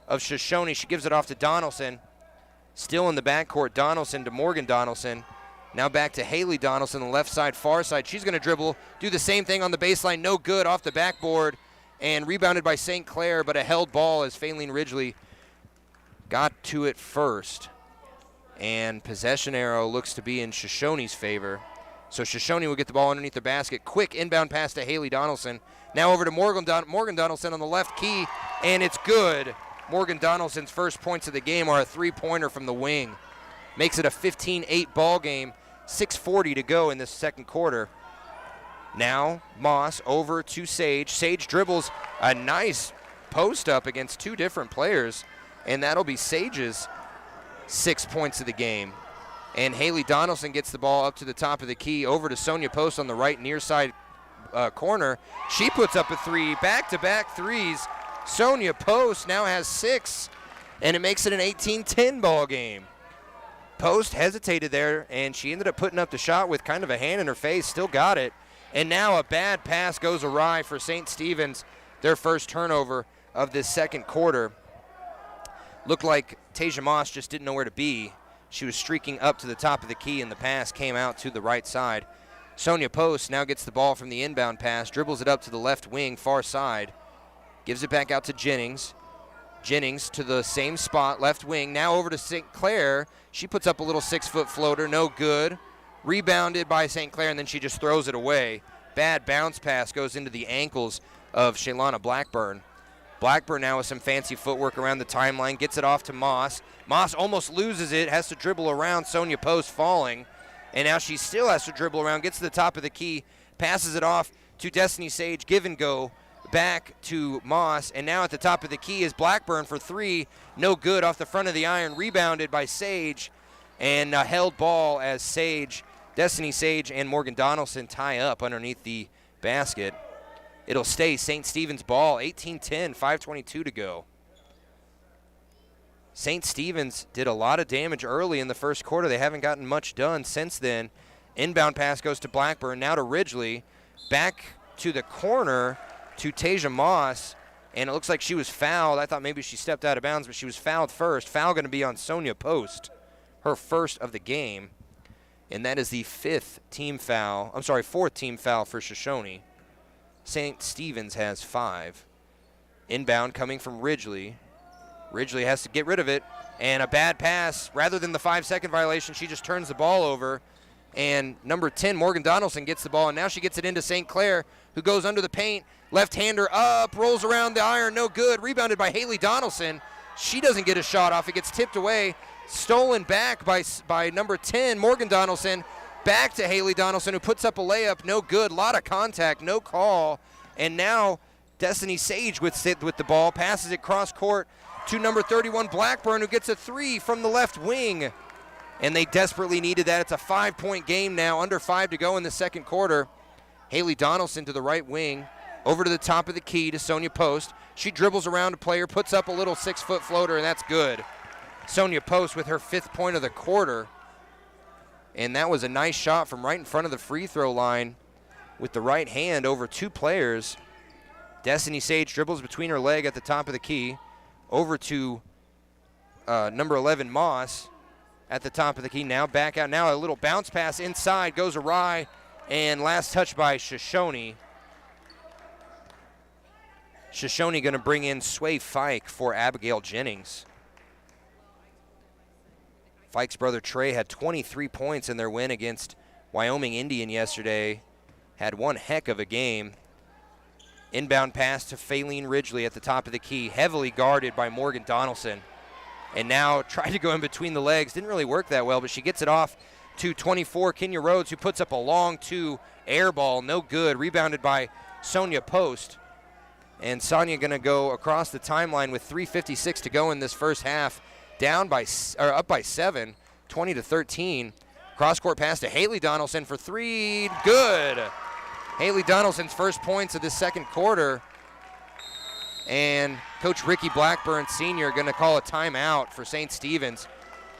of Shoshoni. She gives it off to Donaldson. Still in the backcourt, Donaldson to Morgan Donaldson. Now back to Haley Donaldson, the left side, far side. She's going to dribble, do the same thing on the baseline, no good, off the backboard, and rebounded by St. Clair, but a held ball as Faylene Ridgely got to it first. And possession arrow looks to be in Shoshoni's favor. So Shoshoni will get the ball underneath the basket. Quick inbound pass to Haley Donaldson. Now over to Morgan Donaldson on the left key, and it's good. Morgan Donaldson's first points of the game are a three-pointer from the wing. Makes it a 15-8 ball game. 6:40 to go in this second quarter. Now Moss over to Sage. Sage dribbles a nice post up against two different players, and that'll be Sage's 6 points of the game. And Haley Donaldson gets the ball up to the top of the key, over to Sonia Post on the right near side corner. She puts up a three, back-to-back threes. Sonia Post now has 6, and it makes it an 18-10 ball game. Post hesitated there, and she ended up putting up the shot with kind of a hand in her face, still got it. And now a bad pass goes awry for St. Stephen's, their first turnover of this second quarter. Looked like Tasia Moss just didn't know where to be. She was streaking up to the top of the key, and the pass came out to the right side. Sonia Post now gets the ball from the inbound pass, dribbles it up to the left wing, far side. Gives it back out to Jennings. Jennings to the same spot, left wing. Now over to St. Clair. She puts up a little 6-foot floater, no good. Rebounded by St. Clair, and then she just throws it away. Bad bounce pass goes into the ankles of Shaylana Blackburn. Blackburn now with some fancy footwork around the timeline, gets it off to Moss. Moss almost loses it, has to dribble around, Sonia Post falling. And now she still has to dribble around, gets to the top of the key, passes it off to Destiny Sage, give and go. Back to Moss, and now at the top of the key is Blackburn for three. No good off the front of the iron, rebounded by Sage, and a held ball as Destiny Sage and Morgan Donaldson tie up underneath the basket. It'll stay St. Stephen's ball, 18-10, 5:22 to go. St. Stephen's did a lot of damage early in the first quarter. They haven't gotten much done since then. Inbound pass goes to Blackburn, now to Ridgely. Back to the corner to Tasia Moss, and it looks like she was fouled. I thought maybe she stepped out of bounds, but she was fouled first. Foul going to be on Sonia Post, her first of the game, and that is the fourth team foul for Shoshoni. St. Stephen's has 5. Inbound coming from Ridgely. Ridgely has to get rid of it, and a bad pass. Rather than the 5-second violation, she just turns the ball over, and number 10, Morgan Donaldson, gets the ball, and now she gets it into St. Clair, who goes under the paint. Left-hander up, rolls around the iron, no good. Rebounded by Haley Donaldson. She doesn't get a shot off. It gets tipped away. Stolen back by number 10, Morgan Donaldson. Back to Haley Donaldson, who puts up a layup, no good. Lot of contact, no call. And now Destiny Sage with the ball, passes it cross-court to number 31, Blackburn, who gets a 3 from the left wing. And they desperately needed that. It's a 5-point game now, under 5 to go in the second quarter. Haley Donaldson to the right wing, over to the top of the key to Sonia Post. She dribbles around a player, puts up a little 6-foot floater, and that's good. Sonia Post with her 5th point of the quarter. And that was a nice shot from right in front of the free throw line with the right hand over two players. Destiny Sage dribbles between her leg at the top of the key, over to number 11, Moss, at the top of the key. Now back out. Now a little bounce pass inside, goes awry, and last touch by Shoshoni. Shoshoni going to bring in Sway Fike for Abigail Jennings. Fike's brother Trey had 23 points in their win against Wyoming Indian yesterday. Had one heck of a game. Inbound pass to Faylene Ridgely at the top of the key, heavily guarded by Morgan Donaldson. And now tried to go in between the legs. Didn't really work that well, but she gets it off to 24, Kenya Rhodes, who puts up a long 2 air ball. No good. Rebounded by Sonia Post. And Sonia going to go across the timeline with 3:56 to go in this first half. Up by 7, 20-13. Cross-court pass to Haley Donaldson for 3. Good. Haley Donaldson's first points of the second quarter. And Coach Ricky Blackburn Sr. going to call a timeout for St. Stephen's.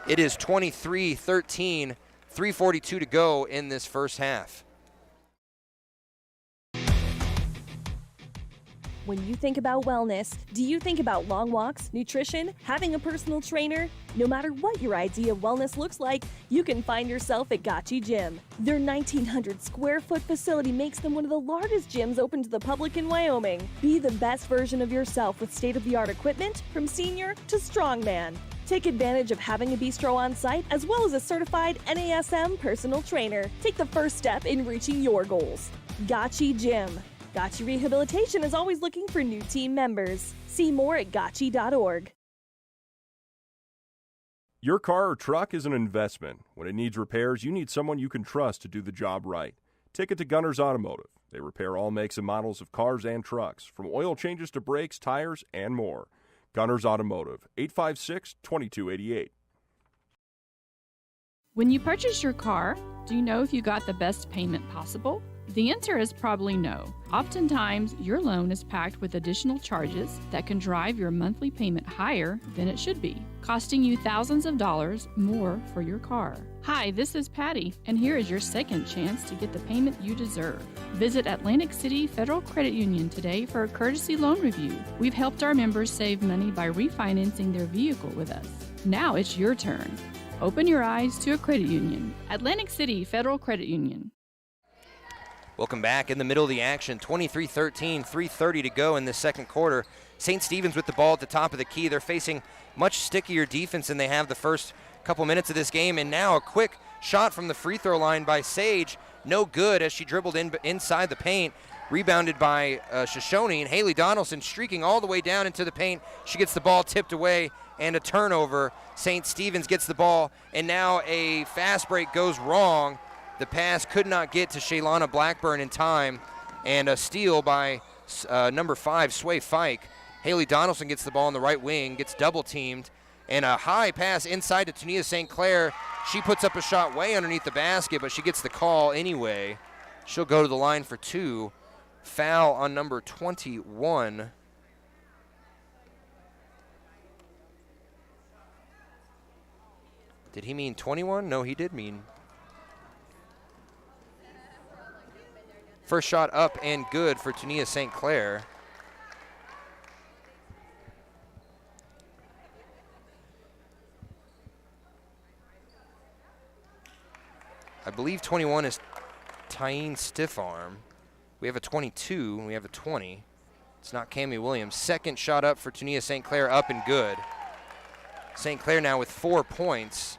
It is 23-13, 3:42 to go in this first half. When you think about wellness, do you think about long walks, nutrition, having a personal trainer? No matter what your idea of wellness looks like, you can find yourself at Gotchi Gym. Their 1,900 square foot facility makes them one of the largest gyms open to the public in Wyoming. Be the best version of yourself with state-of-the-art equipment from senior to strongman. Take advantage of having a bistro on site as well as a certified NASM personal trainer. Take the first step in reaching your goals. Gotchi Gym. Gotchi Rehabilitation is always looking for new team members. See more at gotchi.org. Your car or truck is an investment. When it needs repairs, you need someone you can trust to do the job right. Take it to Gunners Automotive. They repair all makes and models of cars and trucks, from oil changes to brakes, tires, and more. Gunners Automotive, 856-2288. When you purchase your car, do you know if you got the best payment possible? The answer is probably no. Oftentimes, your loan is packed with additional charges that can drive your monthly payment higher than it should be, costing you thousands of dollars more for your car. Hi, this is Patty, and here is your second chance to get the payment you deserve. Visit Atlantic City Federal Credit Union today for a courtesy loan review. We've helped our members save money by refinancing their vehicle with us. Now it's your turn. Open your eyes to a credit union. Atlantic City Federal Credit Union. Welcome back in the middle of the action. 23-13, 3:30 to go in this second quarter. St. Stephen's with the ball at the top of the key. They're facing much stickier defense than they have the first couple minutes of this game. And now a quick shot from the free throw line by Sage. No good as she dribbled inside the paint. Rebounded by Shoshoni, and Haley Donaldson streaking all the way down into the paint. She gets the ball tipped away and a turnover. St. Stephen's gets the ball, and now a fast break goes wrong. The pass could not get to Shaylana Blackburn in time, and a steal by number 5, Sway Fike. Haley Donaldson gets the ball on the right wing, gets double-teamed, and a high pass inside to Tania St. Clair. She puts up a shot way underneath the basket, but she gets the call anyway. She'll go to the line for 2. Foul on number 21. Did he mean 21? No, he did mean. First shot up and good for Tania St. Clair. I believe 21 is Tyene Stiffarm. We have a 22 and we have a 20. It's not Cammie Williams. Second shot up for Tania St. Clair, up and good. St. Clair now with 4 points.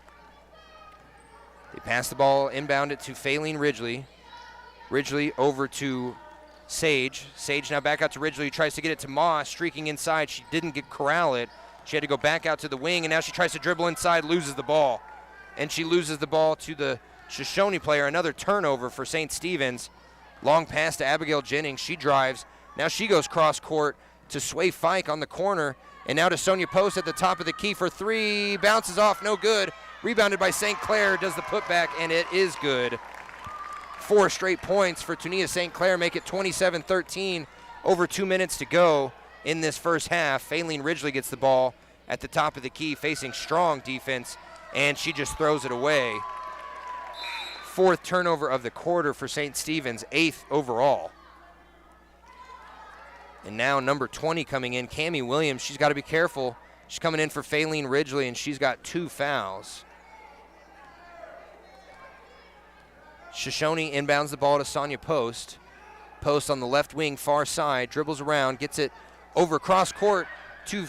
They pass the ball, inbound it to Faylene Ridgely. Ridgely over to Sage. Sage now back out to Ridgely, tries to get it to Moss, streaking inside. She didn't corral it. She had to go back out to the wing, and now she tries to dribble inside, loses the ball. And she loses the ball to the Shoshoni player. Another turnover for St. Stephen's. Long pass to Abigail Jennings. She drives. Now she goes cross court to Sway Fike on the corner. And now to Sonia Post at the top of the key for 3. Bounces off, no good. Rebounded by St. Clair, does the putback, and it is good. 4 straight points for Tania St. Clair, make it 27-13. Over 2 minutes to go in this first half. Faylene Ridgely gets the ball at the top of the key, facing strong defense, and she just throws it away. 4th turnover of the quarter for St. Stephen's, 8th overall. And now number 20 coming in, Cammie Williams. She's got to be careful. She's coming in for Faylene Ridgely, and she's got 2 fouls. Shoshoni inbounds the ball to Sonia Post. Post on the left wing, far side, dribbles around, gets it over cross court to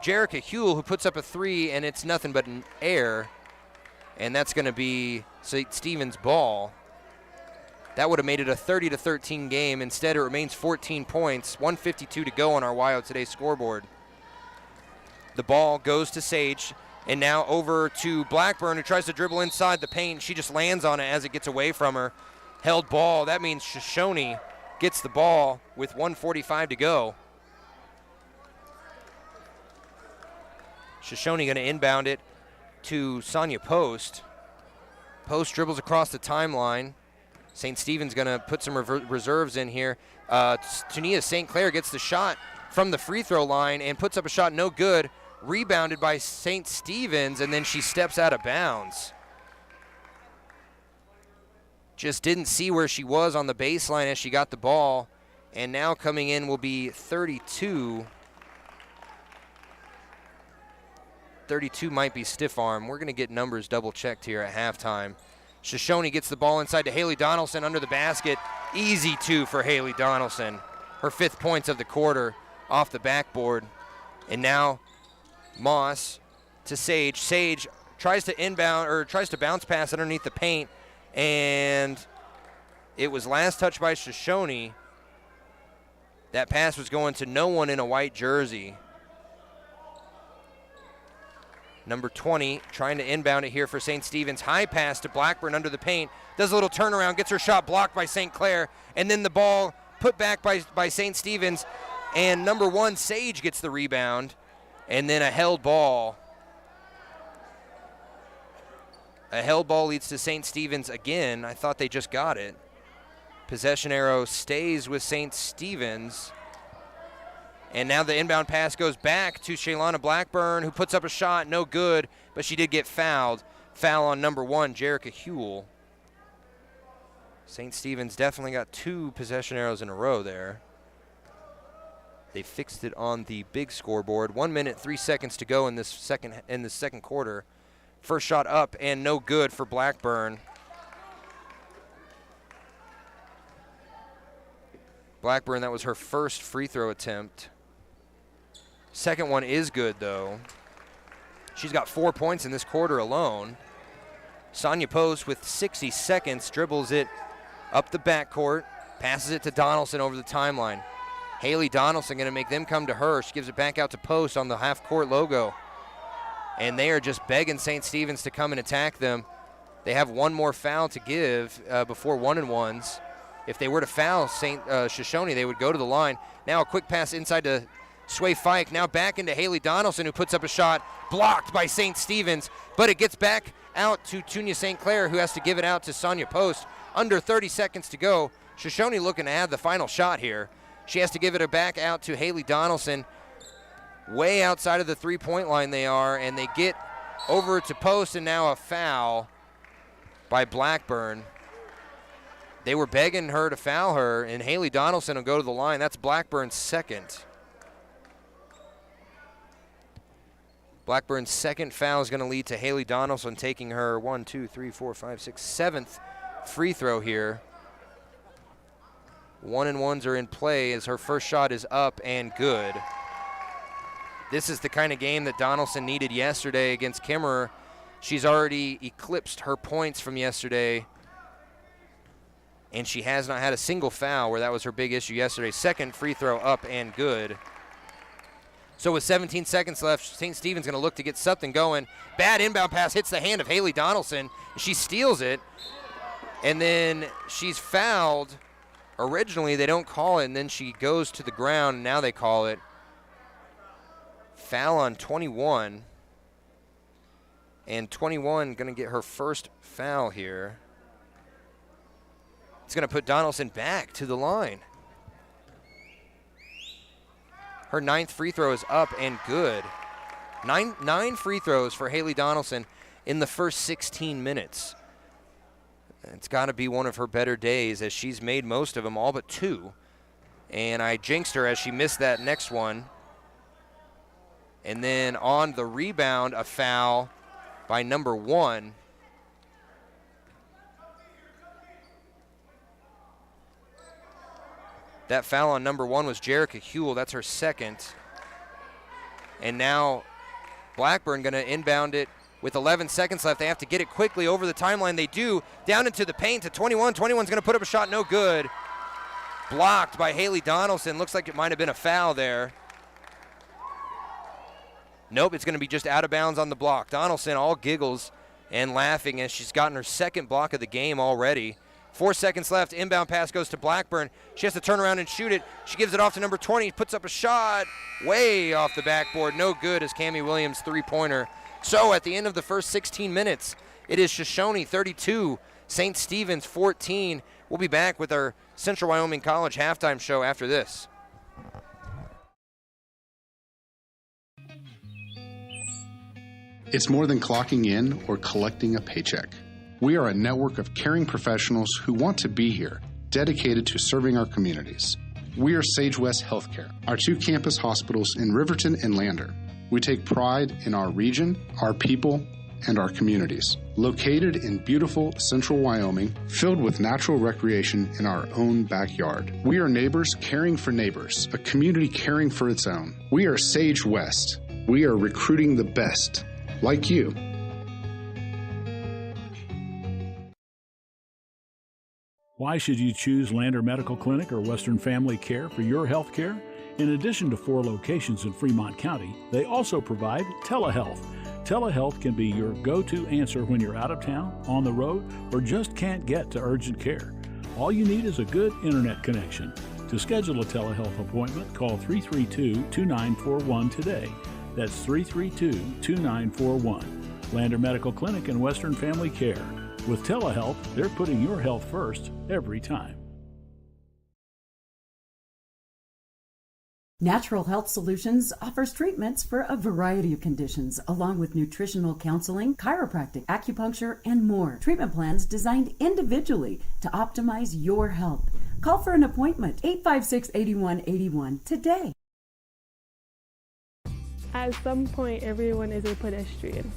Jerica Huell, who puts up a 3, and it's nothing but an air. and that's going to be St. Stephen's ball. That would have made it a 30-13 game. Instead, it remains 14 points, 1:52 to go on our WYO Today scoreboard. The ball goes to Sage, and now over to Blackburn, who tries to dribble inside the paint. She just lands on it as it gets away from her. Held ball. That means Shoshoni gets the ball with 1:45 to go. Shoshoni going to inbound it to Sonia Post. Post dribbles across the timeline. St. Stephen's going to put some reserves in here. Tunia St. Clair gets the shot from the free throw line and puts up a shot no good. Rebounded by St. Stephen's, and then she steps out of bounds. Just didn't see where she was on the baseline as she got the ball. And now coming in will be 32. 32 might be stiff arm. We're going to get numbers double checked here at halftime. Shoshoni gets the ball inside to Haley Donaldson under the basket. Easy two for Haley Donaldson. Her 5th points of the quarter off the backboard. And now Moss to Sage. Sage tries to bounce pass underneath the paint, and it was last touched by Shoshoni. That pass was going to no one in a white jersey. Number 20 trying to inbound it here for St. Stephen's. High pass to Blackburn under the paint. Does a little turnaround, gets her shot blocked by St. Clair, and then the ball put back by St. Stephen's. And number 1, Sage, gets the rebound. And then a held ball. A held ball leads to St. Stephen's again. I thought they just got it. Possession arrow stays with St. Stephen's. And now the inbound pass goes back to Shaylana Blackburn, who puts up a shot, no good, but she did get fouled. Foul on number 1, Jerica Huell. St. Stephen's definitely got 2 possession arrows in a row there. They fixed it on the big scoreboard. 1 minute, 3 seconds to go in this second quarter. First shot up and no good for Blackburn. Blackburn, that was her first free throw attempt. Second one is good, though. She's got 4 points in this quarter alone. Sonia Post with 60 seconds dribbles it up the backcourt, passes it to Donaldson over the timeline. Haley Donaldson going to make them come to her. She gives it back out to Post on the half-court logo. And they are just begging St. Stephen's to come and attack them. They have one more foul to give before 1-and-1s. If they were to foul Shoshoni, they would go to the line. Now a quick pass inside to Sway Fike. Now back into Haley Donaldson, who puts up a shot blocked by St. Stephen's. But it gets back out to Tunia St. Clair, who has to give it out to Sonia Post. Under 30 seconds to go. Shoshoni looking to have the final shot here. She has to give it back out to Haley Donaldson. Way outside of the three-point line they are, and they get over to Post, and now a foul by Blackburn. They were begging her to foul her, and Haley Donaldson will go to the line. That's Blackburn's second. Blackburn's second foul is going to lead to Haley Donaldson taking her 7th free throw here. 1-and-1s are in play as her first shot is up and good. This is the kind of game that Donaldson needed yesterday against Kimmerer. She's already eclipsed her points from yesterday, and she has not had a single foul, where that was her big issue yesterday. Second free throw up and good. So with 17 seconds left, St. Stephen's going to look to get something going. Bad inbound pass hits the hand of Haley Donaldson. She steals it, and then she's fouled. Originally, they don't call it, and then she goes to the ground, and now they call it. Foul on 21. And 21 going to get her first foul here. It's going to put Donaldson back to the line. Her 9th free throw is up and good. Nine free throws for Haley Donaldson in the first 16 minutes. It's got to be one of her better days, as she's made most of them, all but 2. And I jinxed her as she missed that next one. And then on the rebound, a foul by number 1. That foul on number 1 was Jerica Huell. That's her second. And now Blackburn going to inbound it with 11 seconds left. They have to get it quickly over the timeline. They do. Down into the paint to 21. 21's going to put up a shot. No good. Blocked by Haley Donaldson. Looks like it might have been a foul there. Nope, it's going to be just out of bounds on the block. Donaldson all giggles and laughing as she's gotten her second block of the game already. 4 seconds left. Inbound pass goes to Blackburn. She has to turn around and shoot it. She gives it off to number 20. Puts up a shot way off the backboard. No good as Cammie Williams' three-pointer. So at the end of the first 16 minutes, it is Shoshoni 32, St. Stephen's 14. We'll be back with our Central Wyoming College halftime show after this. It's more than clocking in or collecting a paycheck. We are a network of caring professionals who want to be here, dedicated to serving our communities. We are Sage West Healthcare, our 2 campus hospitals in Riverton and Lander. We take pride in our region, our people, and our communities. Located in beautiful central Wyoming, filled with natural recreation in our own backyard. We are neighbors caring for neighbors, a community caring for its own. We are Sage West. We are recruiting the best, like you. Why should you choose Lander Medical Clinic or Western Family Care for your health care? In addition to 4 locations in Fremont County, they also provide telehealth. Telehealth can be your go-to answer when you're out of town, on the road, or just can't get to urgent care. All you need is a good internet connection. To schedule a telehealth appointment, call 332-2941 today. That's 332-2941. Lander Medical Clinic and Western Family Care. With telehealth, they're putting your health first every time. Natural Health Solutions offers treatments for a variety of conditions, along with nutritional counseling, chiropractic, acupuncture, and more. Treatment plans designed individually to optimize your health. Call for an appointment, 856-8181 today. At some point, everyone is a pedestrian.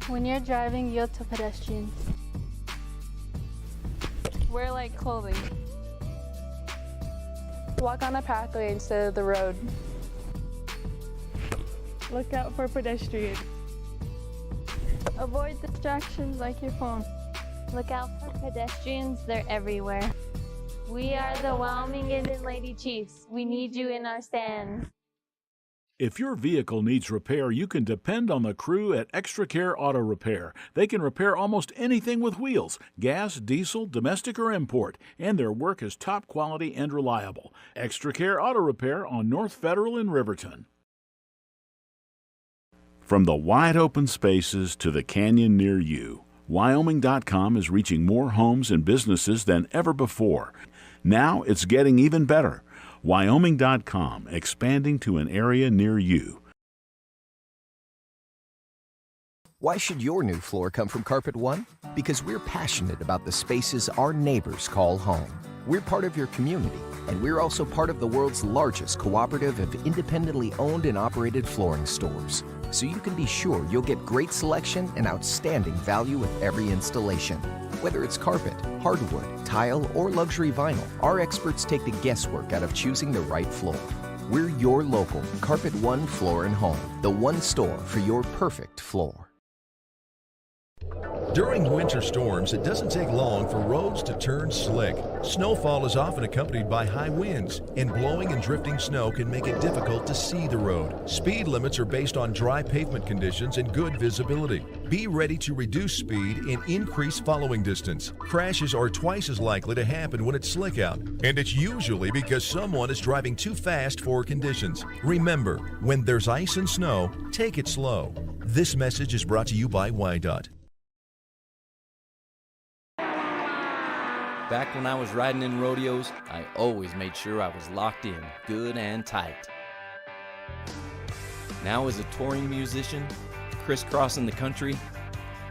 When you're driving, yield to pedestrians. Wear light clothing. Walk on a pathway instead of the road. Look out for pedestrians. Avoid distractions like your phone. Look out for pedestrians, they're everywhere. We are the Wyoming Indian Lady Chiefs. We need you in our stands. If your vehicle needs repair, you can depend on the crew at Extra Care Auto Repair. They can repair almost anything with wheels, gas, diesel, domestic, or import, and their work is top quality and reliable. Extra Care Auto Repair on North Federal in Riverton. From the wide open spaces to the canyon near you, Wyoming.com is reaching more homes and businesses than ever before. Now it's getting even better. Wyoming.com, expanding to an area near you. Why should your new floor come from Carpet One? Because we're passionate about the spaces our neighbors call home. We're part of your community, and we're also part of the world's largest cooperative of independently owned and operated flooring stores. So you can be sure you'll get great selection and outstanding value with every installation. Whether it's carpet, hardwood, tile, or luxury vinyl, our experts take the guesswork out of choosing the right floor. We're your local Carpet One Floor and Home, the one store for your perfect floor. During winter storms, it doesn't take long for roads to turn slick. Snowfall is often accompanied by high winds, and blowing and drifting snow can make it difficult to see the road. Speed limits are based on dry pavement conditions and good visibility. Be ready to reduce speed and increase following distance. Crashes are twice as likely to happen when it's slick out, and it's usually because someone is driving too fast for conditions. Remember, when there's ice and snow, take it slow. This message is brought to you by WYDOT. Back when I was riding in rodeos, I always made sure I was locked in, good and tight. Now as a touring musician, crisscrossing the country,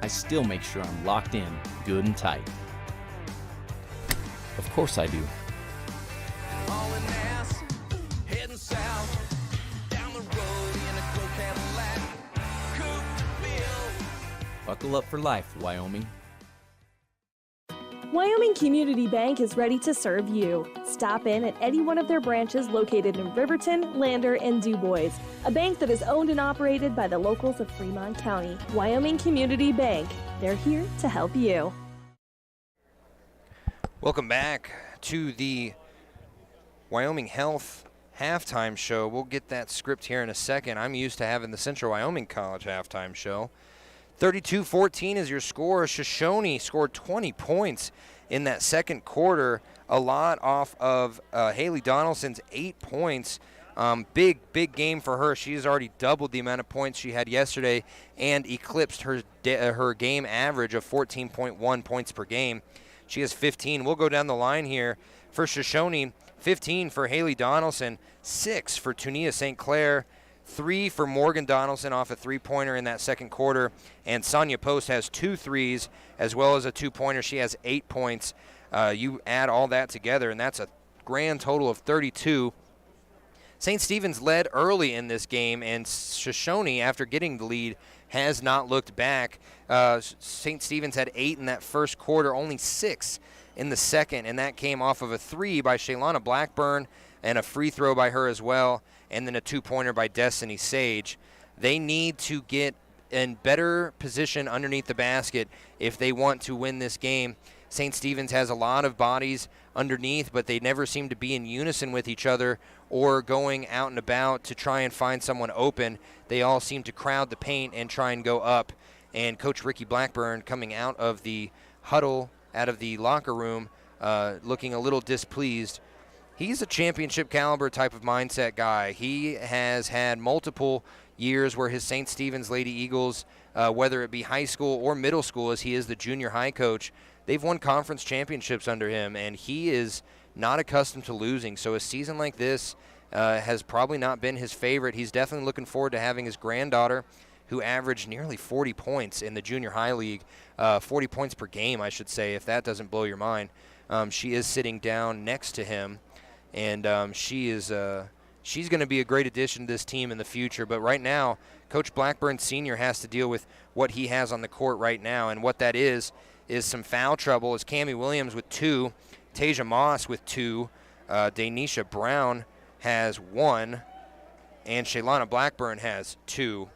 I still make sure I'm locked in, good and tight. Of course I do. Hauling ass, heading south, down the road in a gray Cadillac, coupe to fill. Buckle up for life, Wyoming. Wyoming Community Bank is ready to serve you. Stop in at any one of their branches located in Riverton, Lander, and DuBois. A bank that is owned and operated by the locals of Fremont County. Wyoming Community Bank. They're here to help you. Welcome back to the Wyoming Health halftime show. We'll get that script here in a second. I'm used to having the Central Wyoming College halftime show. 32-14 is your score. Shoshoni scored 20 points in that second quarter, a lot off of Haley Donaldson's 8 points. Big game for her. She's already doubled the amount of points she had yesterday and eclipsed her game average of 14.1 points per game. She has 15. We'll go down the line here. For Shoshoni, 15 for Haley Donaldson, 6 for Tunia St. Clair, 3 for Morgan Donaldson off a three-pointer in that second quarter, and Sonia Post has 2 threes as well as a two-pointer. She has 8 points. You add all that together, and that's a grand total of 32. St. Stephen's led early in this game, and Shoshoni, after getting the lead, has not looked back. St. Stephen's had 8 in that first quarter, only 6 in the second, and that came off of a 3 by Shaylana Blackburn and a free throw by her as well, and then a two-pointer by Destiny Sage. They need to get in better position underneath the basket if they want to win this game. St. Stephen's has a lot of bodies underneath, but they never seem to be in unison with each other or going out and about to try and find someone open. They all seem to crowd the paint and try and go up. And Coach Ricky Blackburn, coming out of the huddle, out of the locker room, looking a little displeased. He's a championship caliber type of mindset guy. He has had multiple years where his St. Stephen's Lady Eagles, whether it be high school or middle school, as he is the junior high coach, they've won conference championships under him, and he is not accustomed to losing. So a season like this has probably not been his favorite. He's definitely looking forward to having his granddaughter, who averaged nearly 40 points in the junior high league, 40 points per game, I should say, if that doesn't blow your mind. She is sitting down next to him, and she's going to be a great addition to this team in the future. But right now, Coach Blackburn Sr. has to deal with what he has on the court right now, and what that is some foul trouble. Is Cammie Williams with 2, Tasia Moss with 2, Danisha Brown has 1, and Shaylana Blackburn has 2.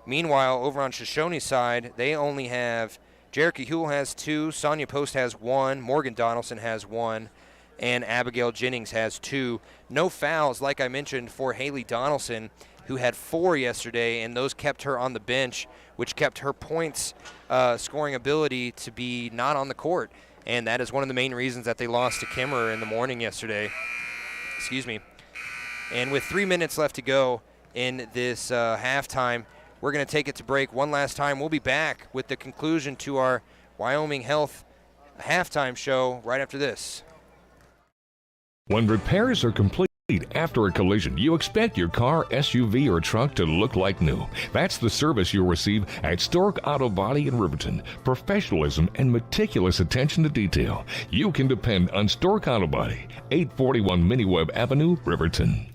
Meanwhile, over on Shoshoni's side, they only have Jerica Huell has 2, Sonia Post has 1, Morgan Donaldson has 1, and Abigail Jennings has 2. No fouls, like I mentioned, for Haley Donaldson, who had 4 yesterday, and those kept her on the bench, which kept her points scoring ability to be not on the court. And that is one of the main reasons that they lost to Kimmerer in the morning yesterday. Excuse me. And with 3 minutes left to go in this halftime, we're going to take it to break one last time. We'll be back with the conclusion to our Wyoming Health halftime show right after this. When repairs are complete after a collision, you expect your car, SUV, or truck to look like new. That's the service you'll receive at Stork Auto Body in Riverton. Professionalism and meticulous attention to detail. You can depend on Stork Auto Body, 841 Miniweb Avenue, Riverton.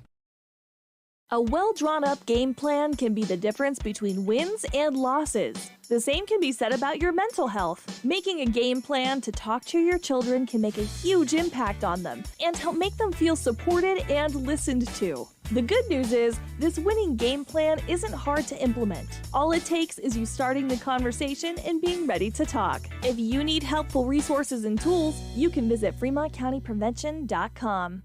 A well-drawn-up game plan can be the difference between wins and losses. The same can be said about your mental health. Making a game plan to talk to your children can make a huge impact on them and help make them feel supported and listened to. The good news is, this winning game plan isn't hard to implement. All it takes is you starting the conversation and being ready to talk. If you need helpful resources and tools, you can visit FremontCountyPrevention.com.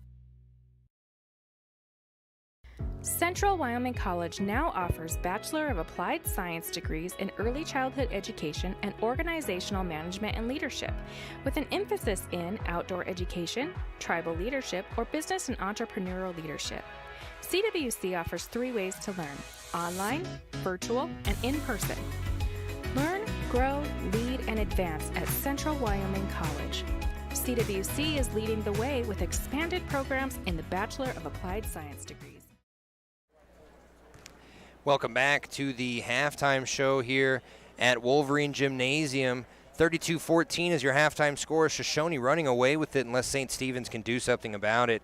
Central Wyoming College now offers Bachelor of Applied Science degrees in Early Childhood Education and Organizational Management and Leadership, with an emphasis in outdoor education, tribal leadership, or business and entrepreneurial leadership. CWC offers 3 ways to learn: online, virtual, and in person. Learn, grow, lead, and advance at Central Wyoming College. CWC is leading the way with expanded programs in the Bachelor of Applied Science degrees. Welcome back to the halftime show here at Wolverine Gymnasium. 32-14 is your halftime score. Shoshoni running away with it unless St. Stephen's can do something about it.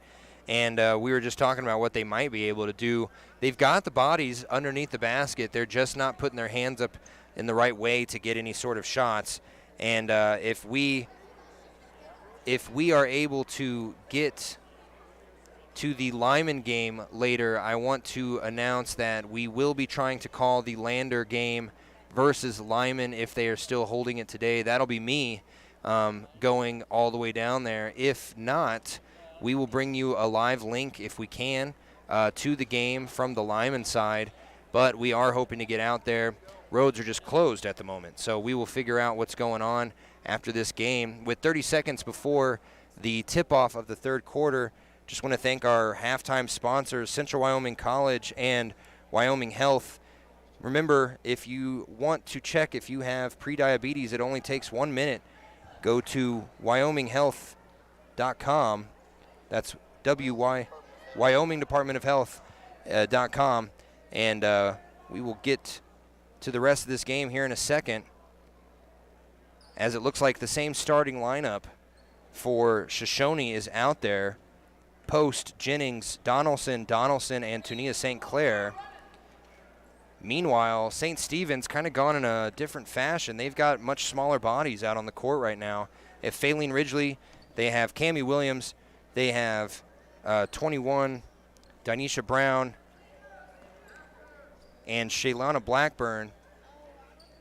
And we were just talking about what they might be able to do. They've got the bodies underneath the basket. They're just not putting their hands up in the right way to get any sort of shots. And if we if we are able to get to the Lyman game later, I want to announce that we will be trying to call the Lander game versus Lyman if they are still holding it today. That'll be me going all the way down there. If not, we will bring you a live link if we can to the game from the Lyman side, but we are hoping to get out there. Roads are just closed at the moment, so we will figure out what's going on after this game. With 30 seconds before the tip-off of the third quarter, just want to thank our halftime sponsors, Central Wyoming College and Wyoming Health. Remember, if you want to check if you have prediabetes, it only takes 1 minute. Go to wyominghealth.com. That's Wyoming Department of Health.com. And we will get to the rest of this game here in a second, as it looks like the same starting lineup for Shoshoni is out there. Post, Jennings, Donaldson, and Tunia St. Clair. Meanwhile, St. Stephen's kind of gone in a different fashion. They've got much smaller bodies out on the court right now. At Faline Ridgely, they have Cammie Williams. They have 21, Dinesha Brown, and Shaylana Blackburn,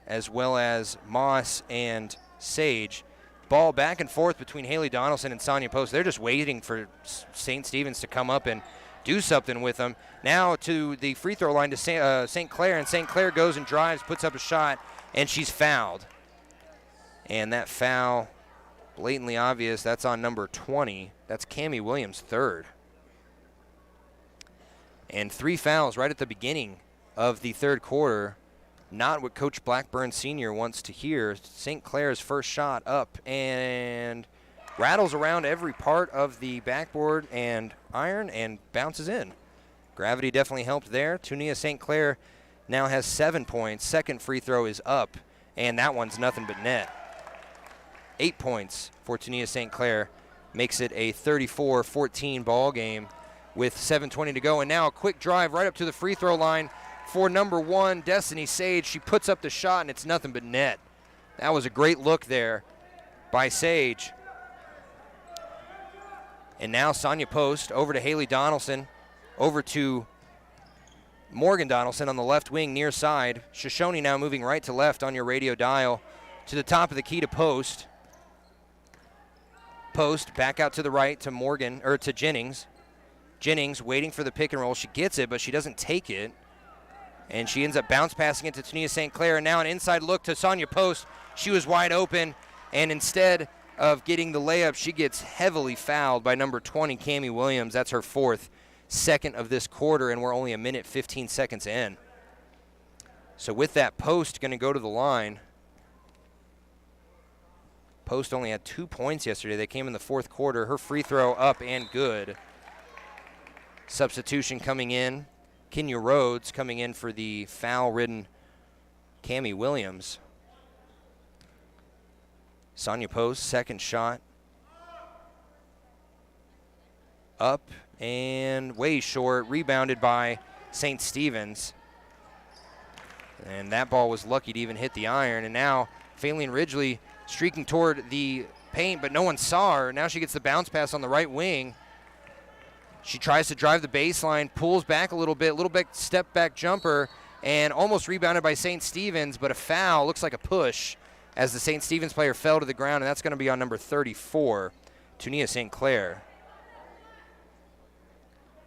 as well as Moss and Sage. Ball back and forth between Haley Donaldson and Sonia Post. They're just waiting for St. Stephen's to come up and do something with them. Now to the free throw line to St. Clair, and St. Clair goes and drives, puts up a shot, and she's fouled. And that foul, blatantly obvious, that's on number 20. That's Cammie Williams' third. And 3 fouls right at the beginning of the third quarter. Not what Coach Blackburn Sr. wants to hear. St. Clair's first shot up and rattles around every part of the backboard and iron and bounces in. Gravity definitely helped there. Tunia St. Clair now has 7 points. Second free throw is up, and that one's nothing but net. 8 points for Tunia St. Clair. Makes it a 34-14 ball game with 7:20 to go. And now a quick drive right up to the free throw line for number 1, Destiny Sage. She puts up the shot, and it's nothing but net. That was a great look there by Sage. And now Sonia Post over to Haley Donaldson, over to Morgan Donaldson on the left wing near side. Shoshoni now moving right to left on your radio dial to the top of the key to Post. Post back out to the right to Morgan, or to Jennings. Jennings waiting for the pick and roll. She gets it, but she doesn't take it. And she ends up bounce passing it to Tunia St. Clair. And now an inside look to Sonia Post. She was wide open, and instead of getting the layup, she gets heavily fouled by number 20, Cammie Williams. That's her fourth, second of this quarter, and we're only a minute 15 seconds in. So with that, Post going to go to the line. Post only had 2 points yesterday. They came in the fourth quarter. Her free throw up and good. Substitution coming in. Kenya Rhodes coming in for the foul-ridden Cammie Williams. Sonia Post, second shot. Up and way short. Rebounded by St. Stephen's. And that ball was lucky to even hit the iron. And now Faline Ridgely streaking toward the paint, but no one saw her. Now she gets the bounce pass on the right wing. She tries to drive the baseline, pulls back a little bit step back jumper, and almost rebounded by St. Stephen's, but a foul, looks like a push, as the St. Stephen's player fell to the ground, and that's going to be on number 34, Tunia St. Clair.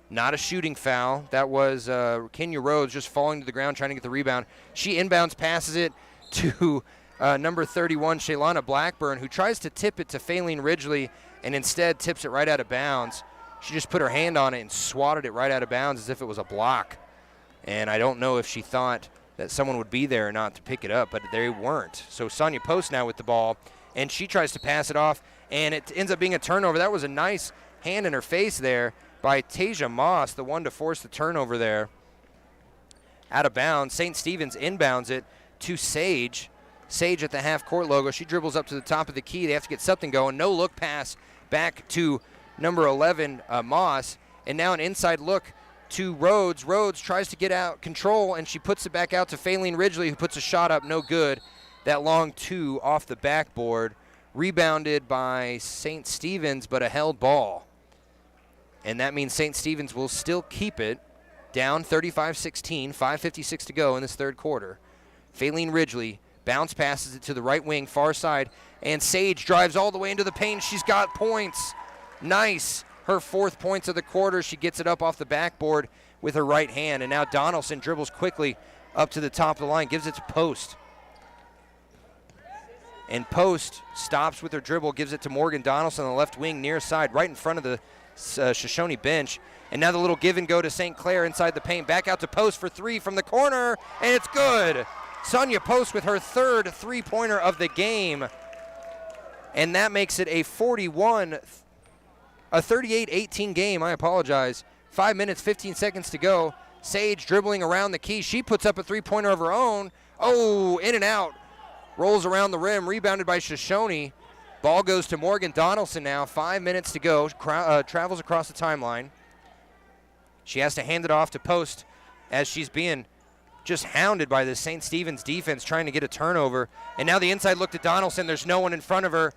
Not a shooting foul. That was Kenya Rhodes just falling to the ground trying to get the rebound. She inbounds, passes it to number 31, Shaylana Blackburn, who tries to tip it to Faline Ridgely and instead tips it right out of bounds. She just put her hand on it and swatted it right out of bounds as if it was a block. And I don't know if she thought that someone would be there or not to pick it up, but they weren't. So Sonia Post now with the ball, and she tries to pass it off, and it ends up being a turnover. That was a nice hand in her face there by Tasia Moss, the one to force the turnover there. Out of bounds. St. Stephen's inbounds it to Sage. Sage at the half-court logo. She dribbles up to the top of the key. They have to get something going. No look pass back to number 11, Moss. And now an inside look to Rhodes. Rhodes tries to get out control, and she puts it back out to Faline Ridgely, who puts a shot up, no good. That long two off the backboard. Rebounded by St. Stephen's, but a held ball. And that means St. Stephen's will still keep it. Down 35-16, 5:56 to go in this third quarter. Faylene Ridgely bounce passes it to the right wing, far side, and Sage drives all the way into the paint. She's got points. Nice. Her 4th points of the quarter. She gets it up off the backboard with her right hand. And now Donaldson dribbles quickly up to the top of the line, gives it to Post. And Post stops with her dribble, gives it to Morgan Donaldson on the left wing, near side, right in front of the Shoshone bench. And now the little give and go to St. Clair inside the paint. Back out to Post for 3 from the corner, and it's good. Sonia Post with her 3rd three-pointer of the game. And that makes it a 38-18 game. I apologize. 5 minutes, 15 seconds to go. Sage dribbling around the key. She puts up a three-pointer of her own. Oh, in and out. Rolls around the rim, rebounded by Shoshone. Ball goes to Morgan Donaldson now. 5 minutes to go. Travels across the timeline. She has to hand it off to Post as she's being just hounded by the St. Stephen's defense trying to get a turnover. And now the inside look to Donaldson. There's no one in front of her.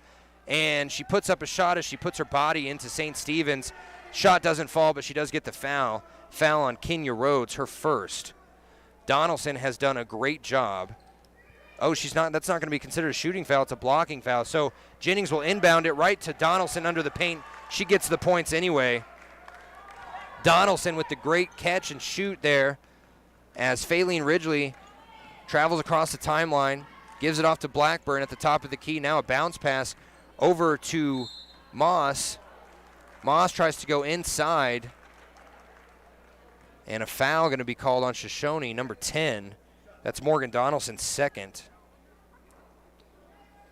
And she puts up a shot as she puts her body into St. Stephen's. Shot doesn't fall, but she does get the foul. Foul on Kenya Rhodes, her first. Donaldson has done a great job. Oh, that's not going to be considered a shooting foul. It's a blocking foul. So Jennings will inbound it right to Donaldson under the paint. She gets the points anyway. Donaldson with the great catch and shoot there as Faylene Ridgely travels across the timeline, gives it off to Blackburn at the top of the key. Now a bounce pass over to Moss. Moss tries to go inside. And a foul going to be called on Shoshone, number 10. That's Morgan Donaldson's 2nd.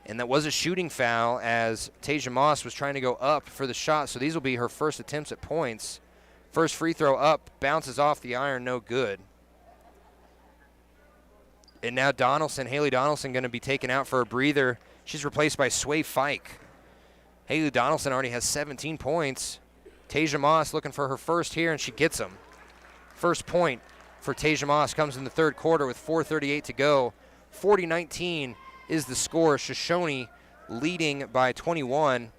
And that was a shooting foul as Tasia Moss was trying to go up for the shot. So these will be her first attempts at points. First free throw up, bounces off the iron, no good. And now Haley Donaldson going to be taken out for a breather. She's replaced by Sway Fike. Haley Donaldson already has 17 points. Tasia Moss looking for her first here, and she gets them. First point for Tasia Moss comes in the third quarter with 4:38 to go. 40-19 is the score. Shoshone leading by 21.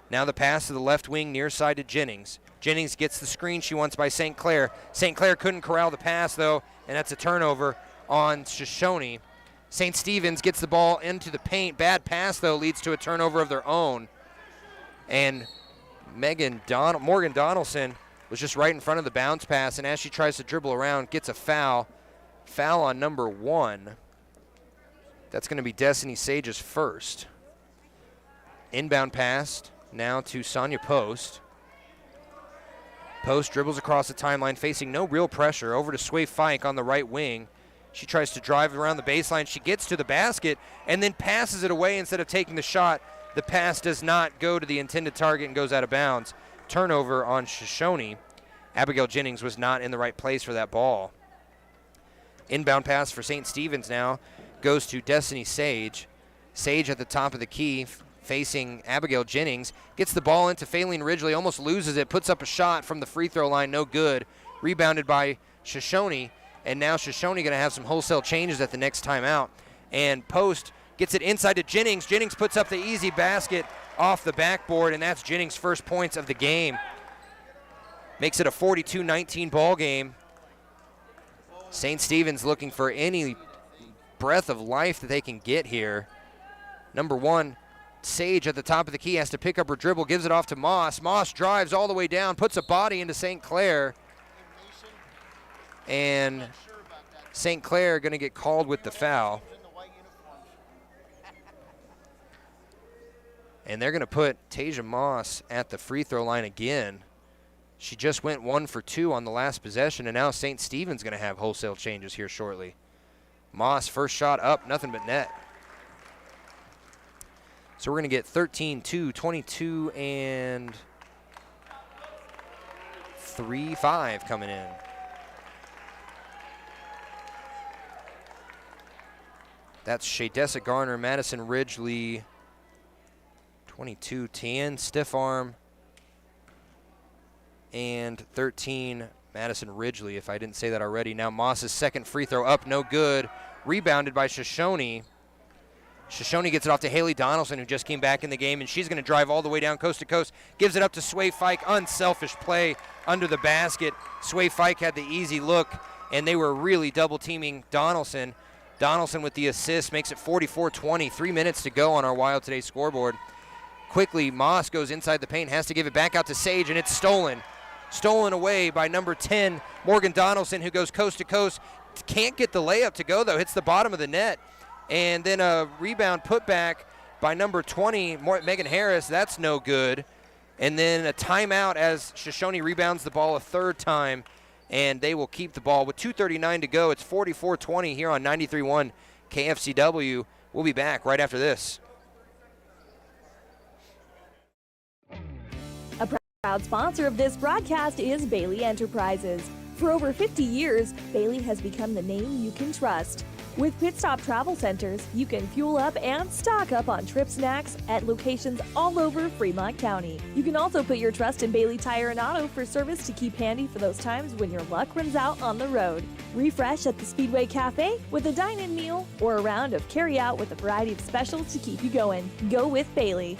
Now the pass to the left wing near side to Jennings. Jennings gets the screen she wants by St. Clair. St. Clair couldn't corral the pass, though, and that's a turnover on Shoshone. St. Stephen's gets the ball into the paint. Bad pass, though, leads to a turnover of their own. And Morgan Donaldson was just right in front of the bounce pass, and as she tries to dribble around, gets a foul. Foul on number 1. That's going to be Destiny Sage's first. Inbound pass now to Sonia Post. Post dribbles across the timeline, facing no real pressure, over to Sway Fike on the right wing. She tries to drive around the baseline. She gets to the basket and then passes it away instead of taking the shot. The pass does not go to the intended target and goes out of bounds. Turnover on Shoshone. Abigail Jennings was not in the right place for that ball. Inbound pass for St. Stephen's now goes to Destiny Sage. Sage at the top of the key, facing Abigail Jennings. Gets the ball into Faylene Ridgely, almost loses it, puts up a shot from the free throw line, no good. Rebounded by Shoshone, and now Shoshone going to have some wholesale changes at the next timeout. And Post gets it inside to Jennings. Jennings puts up the easy basket off the backboard, and that's Jennings' first points of the game. Makes it a 42-19 ball game. St. Stephen's looking for any breath of life that they can get here. Number 1, Sage at the top of the key has to pick up her dribble, gives it off to Moss. Moss drives all the way down, puts a body into St. Clair. And St. Clair going to get called with the foul. And they're going to put Tasia Moss at the free throw line again. She just went 1 for 2 on the last possession, and now St. Stephen's going to have wholesale changes here shortly. Moss, first shot up, nothing but net. So we're going to get 13-2, 22, and 3-5 coming in. That's Shadessa Garner, Madison Ridgely, 22, Tan, stiff arm, and 13, Madison Ridgely, if I didn't say that already. Now Moss's second free throw up, no good. Rebounded by Shoshone. Shoshoni gets it off to Haley Donaldson, who just came back in the game, and she's going to drive all the way down coast to coast. Gives it up to Sway Fike. Unselfish play under the basket. Sway Fike had the easy look, and they were really double-teaming Donaldson. Donaldson with the assist makes it 44-20. 3 minutes to go on our Wild Today scoreboard. Quickly, Moss goes inside the paint, has to give it back out to Sage, and it's stolen. Stolen away by number 10, Morgan Donaldson, who goes coast to coast. Can't get the layup to go, though. Hits the bottom of the net. And then a rebound put back by number 20, Megan Harris. That's no good. And then a timeout as Shoshoni rebounds the ball a third time, and they will keep the ball. With 2:39 to go, it's 44-20 here on 93.1 KFCW. We'll be back right after this. A proud sponsor of this broadcast is Bailey Enterprises. For over 50 years, Bailey has become the name you can trust. With Pit Stop Travel Centers, you can fuel up and stock up on trip snacks at locations all over Fremont County. You can also put your trust in Bailey Tire and Auto for service to keep handy for those times when your luck runs out on the road. Refresh at the Speedway Cafe with a dine-in meal or a round of carry-out with a variety of specials to keep you going. Go with Bailey.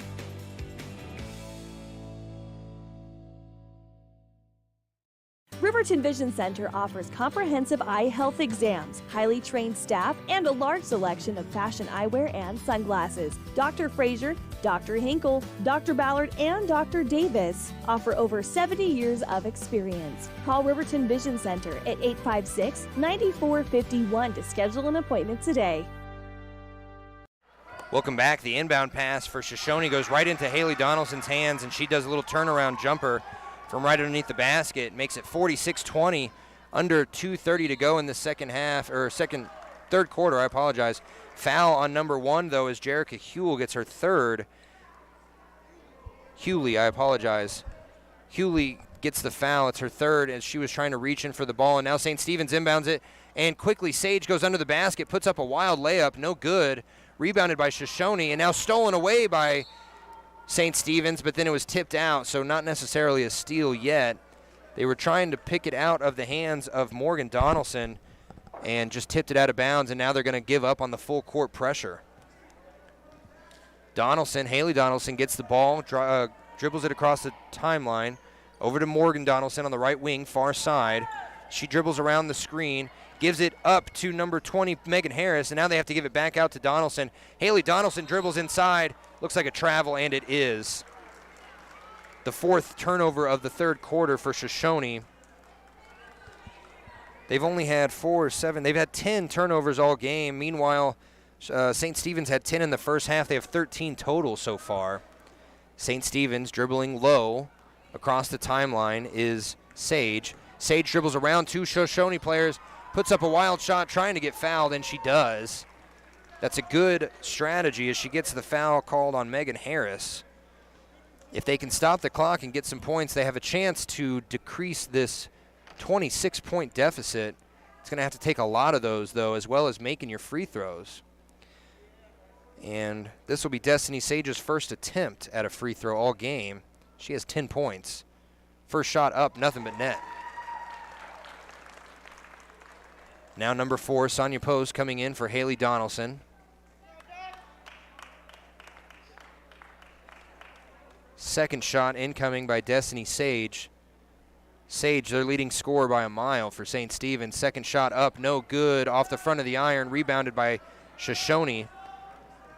Riverton Vision Center offers comprehensive eye health exams, highly trained staff, and a large selection of fashion eyewear and sunglasses. Dr. Frazier, Dr. Hinkle, Dr. Ballard, and Dr. Davis offer over 70 years of experience. Call Riverton Vision Center at 856-9451 to schedule an appointment today. Welcome back. The inbound pass for Shoshoni goes right into Haley Donaldson's hands, and she does a little turnaround jumper from right underneath the basket. Makes it 46-20, under 2:30 to go in the third quarter, I apologize. Foul on number 1, though, as Jerica Hewley gets her third. Hewley gets the foul. It's her third as she was trying to reach in for the ball, and now St. Stephen's inbounds it, and quickly Sage goes under the basket, puts up a wild layup, no good. Rebounded by Shoshoni, and now stolen away by St. Stephen's, but then it was tipped out, so not necessarily a steal yet. They were trying to pick it out of the hands of Morgan Donaldson and just tipped it out of bounds, and now they're going to give up on the full court pressure. Haley Donaldson gets the ball, dribbles it across the timeline, over to Morgan Donaldson on the right wing, far side. She dribbles around the screen, gives it up to number 20, Megan Harris, and now they have to give it back out to Donaldson. Haley Donaldson dribbles inside. Looks like a travel, and it is. The fourth turnover of the third quarter for Shoshoni. They've only had 4 or 7. They've had 10 turnovers all game. Meanwhile, St. Stephen's had 10 in the first half. They have 13 total so far. St. Stephen's dribbling low across the timeline is Sage. Sage dribbles around 2 Shoshoni players, puts up a wild shot trying to get fouled, and she does. That's a good strategy as she gets the foul called on Megan Harris. If they can stop the clock and get some points, they have a chance to decrease this 26-point deficit. It's going to have to take a lot of those, though, as well as making your free throws. And this will be Destiny Sage's first attempt at a free throw all game. She has 10 points. First shot up, nothing but net. Now number 4, Sonia Post coming in for Haley Donaldson. Second shot incoming by Destiny Sage. Sage, their leading scorer by a mile for St. Stephen's. Second shot up, no good. Off the front of the iron, rebounded by Shoshoni.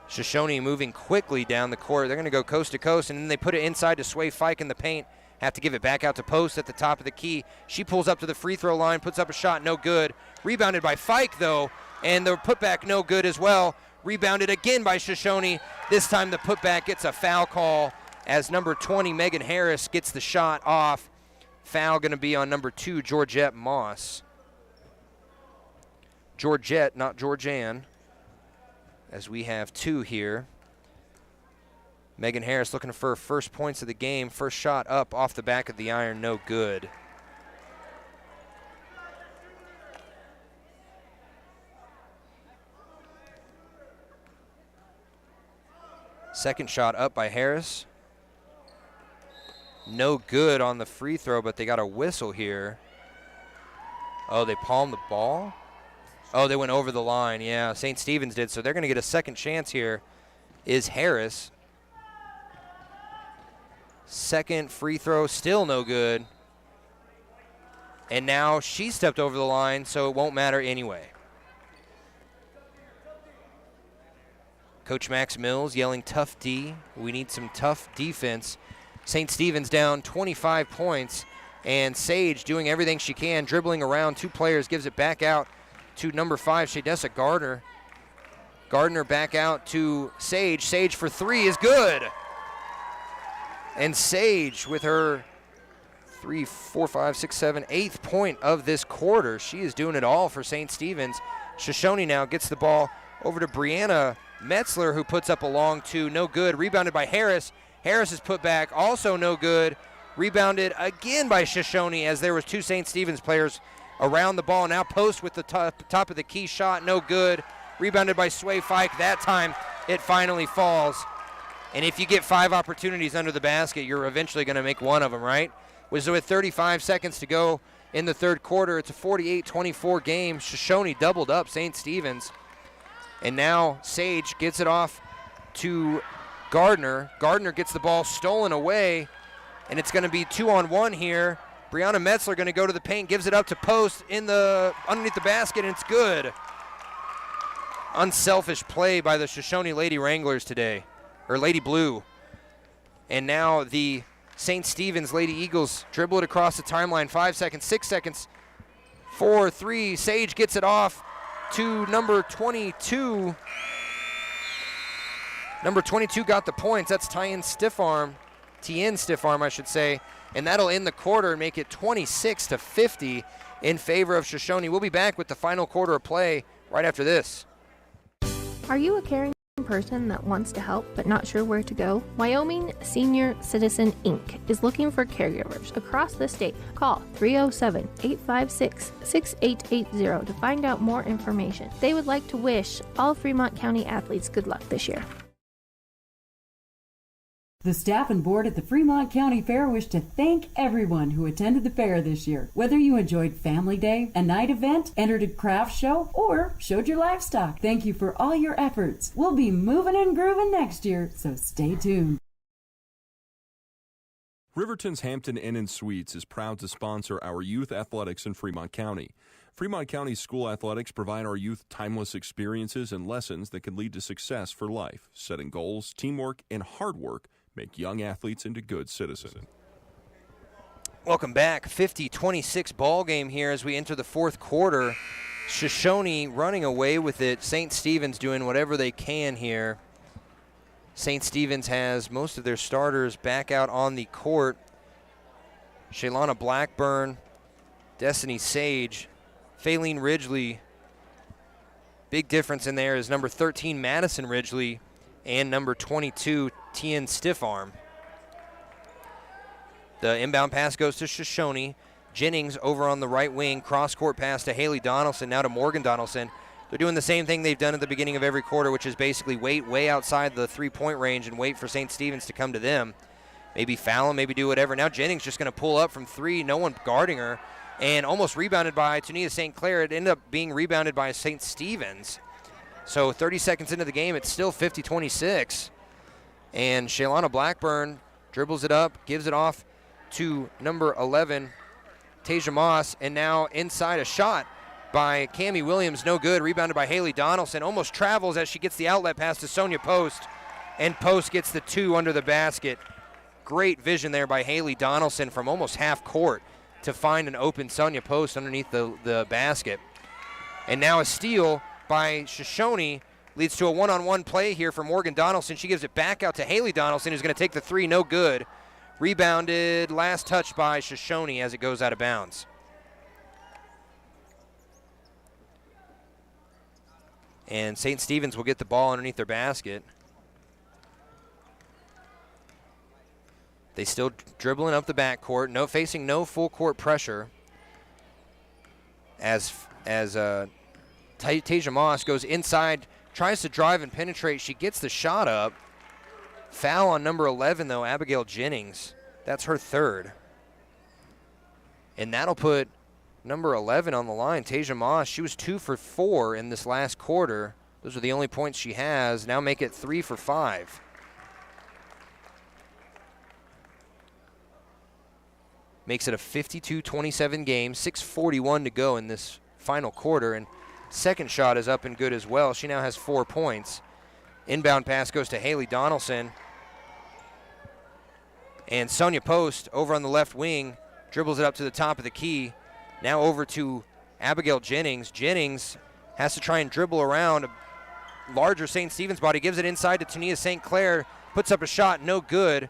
Shoshoni moving quickly down the court. They're going to go coast to coast, and then they put it inside to Sway Fike in the paint. Have to give it back out to Post at the top of the key. She pulls up to the free throw line, puts up a shot, no good. Rebounded by Fike, though, and the putback no good as well. Rebounded again by Shoshoni. This time the putback gets a foul call as number 20, Megan Harris, gets the shot off. Foul going to be on number 2, Georgette Moss. Georgette, not Georgianne, as we have 2 here. Megan Harris looking for her first points of the game. First shot up off the back of the iron, no good. Second shot up by Harris. No good on the free throw, but they got a whistle here. Oh, they palmed the ball? Oh, they went over the line. Yeah, St. Stephen's did. So they're going to get a second chance here. Is Harris. Second free throw, still no good. And now she stepped over the line, so it won't matter anyway. Coach Max Mills yelling tough D. We need some tough defense. St. Stephen's down 25 points. And Sage doing everything she can, dribbling around 2 players, gives it back out to number 5, Shadessa Gardner. Gardner back out to Sage. Sage for 3 is good. And Sage with her 3, 4, 5, 6, 7, 8th point of this quarter. She is doing it all for St. Stephen's. Shoshoni now gets the ball over to Brianna Metzler, who puts up a long 2, no good. Rebounded by Harris. Harris is put back, also no good. Rebounded again by Shoshoni as there was 2 St. Stephen's players around the ball. Now Post with the top of the key shot, no good. Rebounded by Sway Fike. That time it finally falls. And if you get 5 opportunities under the basket, you're eventually going to make one of them, right? So with 35 seconds to go in the third quarter, it's a 48-24 game. Shoshoni doubled up St. Stephen's. And now Sage gets it off to Gardner. Gardner gets the ball stolen away. And it's going to be 2-on-1 here. Brianna Metzler going to go to the paint, gives it up to Post underneath the basket, and it's good. Unselfish play by the Shoshoni Lady Wranglers today, or Lady Blue. And now the St. Stephen's Lady Eagles dribble it across the timeline. 5 seconds, 6 seconds, 4, 3. Sage gets it off to number 22. Number 22 got the points. That's Tien Stiffarm, I should say. And that'll end the quarter and make it 26-50 in favor of Shoshoni. We'll be back with the final quarter of play right after this. Are you a caring person that wants to help but not sure where to go? Wyoming Senior Citizen Inc. is looking for caregivers across the state. Call 307-856-6880 to find out more information. They would like to wish all Fremont County athletes good luck this year. The staff and board at the Fremont County Fair wish to thank everyone who attended the fair this year. Whether you enjoyed Family Day, a night event, entered a craft show, or showed your livestock, thank you for all your efforts. We'll be moving and grooving next year, so stay tuned. Riverton's Hampton Inn and Suites is proud to sponsor our youth athletics in Fremont County. Fremont County School Athletics provide our youth timeless experiences and lessons that can lead to success for life. Setting goals, teamwork, and hard work make young athletes into good citizens. Welcome back. 50-26 ball game here as we enter the fourth quarter. Shoshoni running away with it. St. Stephen's doing whatever they can here. St. Stephen's has most of their starters back out on the court. Shaylana Blackburn, Destiny Sage, Faylene Ridgely. Big difference in there is number 13, Madison Ridgely, and number 22, Tien Stiffarm. The inbound pass goes to Shoshoni. Jennings over on the right wing. Cross-court pass to Haley Donaldson, now to Morgan Donaldson. They're doing the same thing they've done at the beginning of every quarter, which is basically wait way outside the three-point range and wait for St. Stephen's to come to them. Maybe foul them, maybe do whatever. Now Jennings just going to pull up from 3, no one guarding her, and almost rebounded by Tunisia St. Clair. It ended up being rebounded by St. Stephen's. So 30 seconds into the game, it's still 50-26. And Shaylana Blackburn dribbles it up, gives it off to number 11, Tasia Moss, and now inside a shot by Cammie Williams, no good. Rebounded by Haley Donaldson, almost travels as she gets the outlet pass to Sonia Post, and Post gets the 2 under the basket. Great vision there by Haley Donaldson from almost half court to find an open Sonia Post underneath the basket. And now a steal by Shoshoni leads to a one-on-one play here for Morgan Donaldson. She gives it back out to Haley Donaldson, who's going to take the 3, no good. Rebounded, last touch by Shoshoni as it goes out of bounds. And St. Stephen's will get the ball underneath their basket. They still dribbling up the backcourt, facing no full court pressure. As Tasia Moss goes inside, tries to drive and penetrate. She gets the shot up. Foul on number 11, though, Abigail Jennings. That's her 3rd. And that'll put number 11 on the line, Tasia Moss. She was 2 for 4 in this last quarter. Those are the only points she has. Now make it 3 for 5. Makes it a 52-27 game, 6:41 to go in this final quarter, and second shot is up and good as well. She now has 4 points. Inbound pass goes to Haley Donaldson. And Sonia Post over on the left wing dribbles it up to the top of the key. Now over to Abigail Jennings. Jennings has to try and dribble around a larger St. Stephen's body, gives it inside to Tania St. Clair, puts up a shot, no good.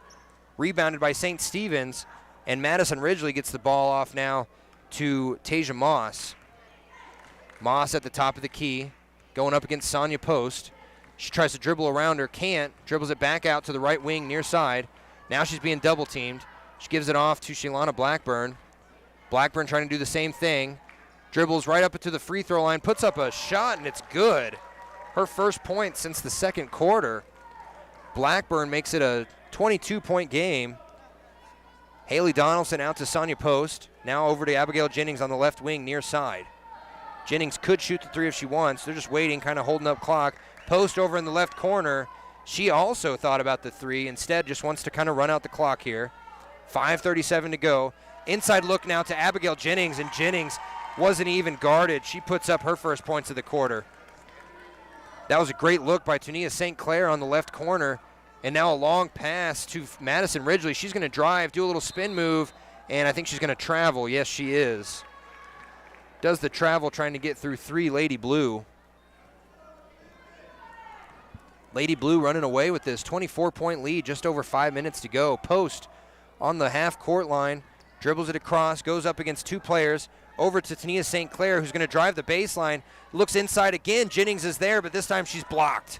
Rebounded by St. Stephen's. And Madison Ridgely gets the ball off now to Tasia Moss. Moss at the top of the key, going up against Sonia Post. She tries to dribble around her, can't. Dribbles it back out to the right wing near side. Now she's being double teamed. She gives it off to Shelana Blackburn. Blackburn trying to do the same thing. Dribbles right up to the free throw line, puts up a shot, and it's good. Her first point since the second quarter. Blackburn makes it a 22-point game. Haley Donaldson out to Sonia Post. Now over to Abigail Jennings on the left wing near side. Jennings could shoot the 3 if she wants. They're just waiting, kind of holding up clock. Post over in the left corner. She also thought about the 3. Instead, just wants to kind of run out the clock here. 5:37 to go. Inside look now to Abigail Jennings, and Jennings wasn't even guarded. She puts up her first points of the quarter. That was a great look by Tania St. Clair on the left corner. And now a long pass to Madison Ridgely. She's going to drive, do a little spin move, and I think she's going to travel. Yes, she is. Does the travel trying to get through 3 Lady Blue. Lady Blue running away with this 24-point lead, just over 5 minutes to go. Post on the half-court line, dribbles it across, goes up against 2 players, over to Tania St. Clair, who's going to drive the baseline, looks inside again. Jennings is there, but this time she's blocked.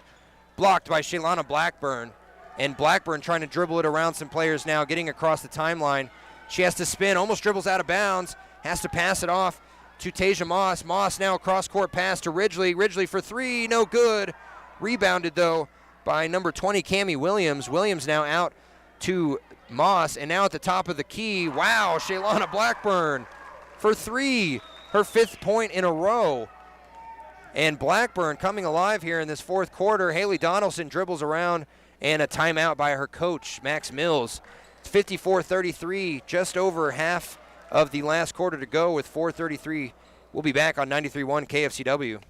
Blocked by Shelana Blackburn. And Blackburn trying to dribble it around some players now, getting across the timeline. She has to spin, almost dribbles out of bounds, has to pass it off to Tasia Moss. Moss now cross-court pass to Ridgely. Ridgely for 3, no good. Rebounded, though, by number 20, Cammie Williams. Williams now out to Moss, and now at the top of the key. Wow, Shelana Blackburn for 3, her 5th point in a row. And Blackburn coming alive here in this fourth quarter. Haley Donaldson dribbles around, and a timeout by her coach, Max Mills. It's 54-33, just over half of the last quarter to go with 4:33. We'll be back on 93.1 KFCW.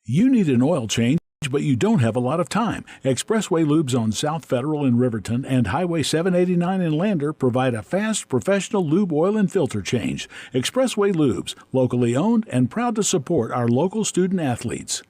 You need an oil change, but you don't have a lot of time. Expressway Lubes on South Federal in Riverton and Highway 789 in Lander provide a fast, professional lube, oil, and filter change. Expressway Lubes, locally owned and proud to support our local student athletes.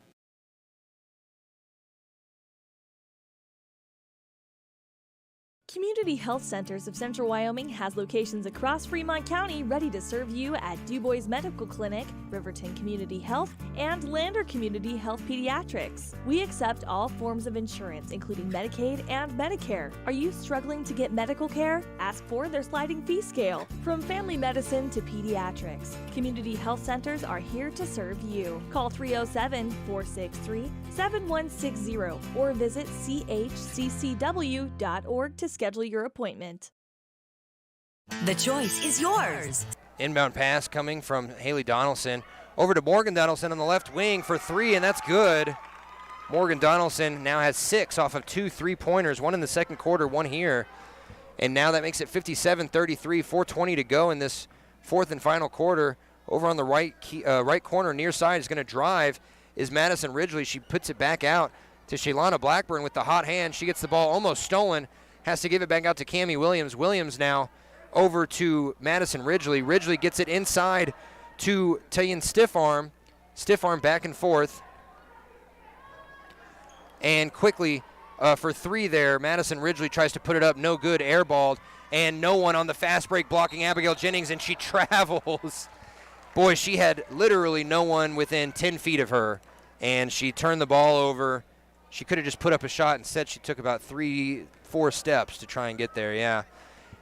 Community Health Centers of Central Wyoming has locations across Fremont County ready to serve you at DuBois Medical Clinic, Riverton Community Health, and Lander Community Health Pediatrics. We accept all forms of insurance, including Medicaid and Medicare. Are you struggling to get medical care? Ask for their sliding fee scale. From family medicine to pediatrics, Community Health Centers are here to serve you. Call 307-463-7160 or visit chccw.org to schedule your appointment. The choice is yours. Inbound pass coming from Haley Donaldson over to Morgan Donaldson on the left wing for 3, and that's good. Morgan Donaldson now has 6 off of 2 3-pointers, 1 in the second quarter, 1 here. And now that makes it 57-33, 4:20 to go in this fourth and final quarter. Over on the right corner near side is going to drive is Madison Ridgely. She puts it back out to Shelana Blackburn with the hot hand. She gets the ball almost stolen. Has to give it back out to Cammie Williams. Williams now over to Madison Ridgely. Ridgely gets it inside to Tayan Stiffarm. Stiffarm back and forth. And quickly for 3 there, Madison Ridgely tries to put it up. No good, airballed. And no one on the fast break blocking Abigail Jennings, and she travels. Boy, she had literally no one within 10 feet of her. And she turned the ball over. She could have just put up a shot. Instead, she took about 3-4 steps to try and get there, yeah.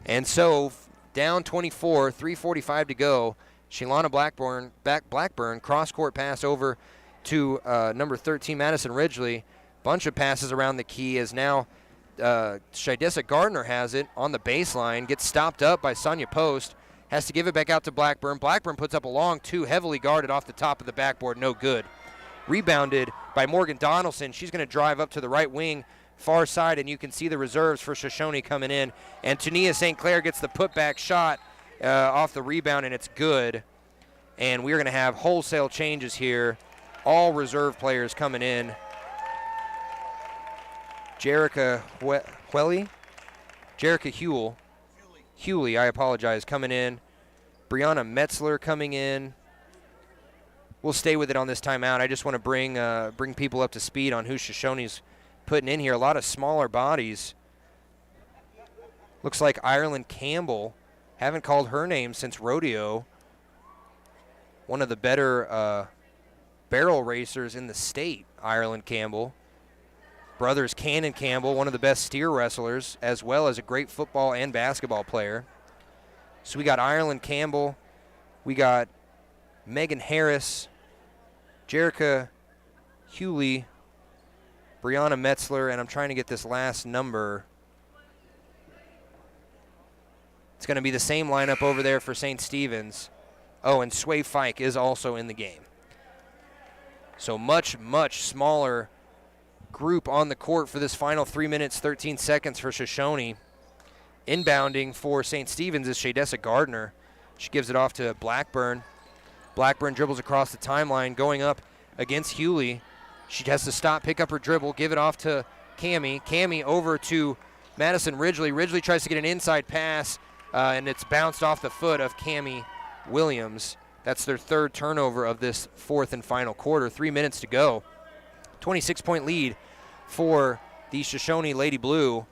And so, down 24, 3:45 to go. Shelana Blackburn, cross-court pass over to number 13, Madison Ridgely. Bunch of passes around the key as now Shidessa Gardner has it on the baseline. Gets stopped up by Sonia Post. has to give it back out to Blackburn. Blackburn puts up a long two, heavily guarded off the top of the backboard, no good. Rebounded by Morgan Donaldson. She's going to drive up to the right wing, far side, and you can see the reserves for Shoshoni coming in. And Tania St. Clair gets the putback shot off the rebound, and it's good. And we're going to have wholesale changes here. All reserve players coming in. Jerica Hewley, I apologize, coming in. Brianna Metzler coming in. We'll stay with it on this timeout. I just want to bring people up to speed on who Shoshoni's putting in here. A lot of smaller bodies. Looks like Ireland Campbell. Haven't called her name since rodeo. One of the better barrel racers in the state, Ireland Campbell. Brothers Cannon Campbell, one of the best steer wrestlers, as well as a great football and basketball player. So we got Ireland Campbell. We got Megan Harris, Jerica Hewley, Brianna Metzler, and I'm trying to get this last number. It's going to be the same lineup over there for St. Stephen's. Oh, and Sway Fike is also in the game. So much, much smaller group on the court for this final 3 minutes, 13 seconds for Shoshone. Inbounding for St. Stephen's is Shadessa Gardner. She gives it off to Blackburn. Blackburn dribbles across the timeline, going up against Hewley. She has to stop, pick up her dribble, give it off to Cammie. Cammie over to Madison Ridgely. Ridgely tries to get an inside pass, and it's bounced off the foot of Cammie Williams. That's their third turnover of this fourth and final quarter. 3 minutes to go. 26-point lead for the Shoshone Lady Blue.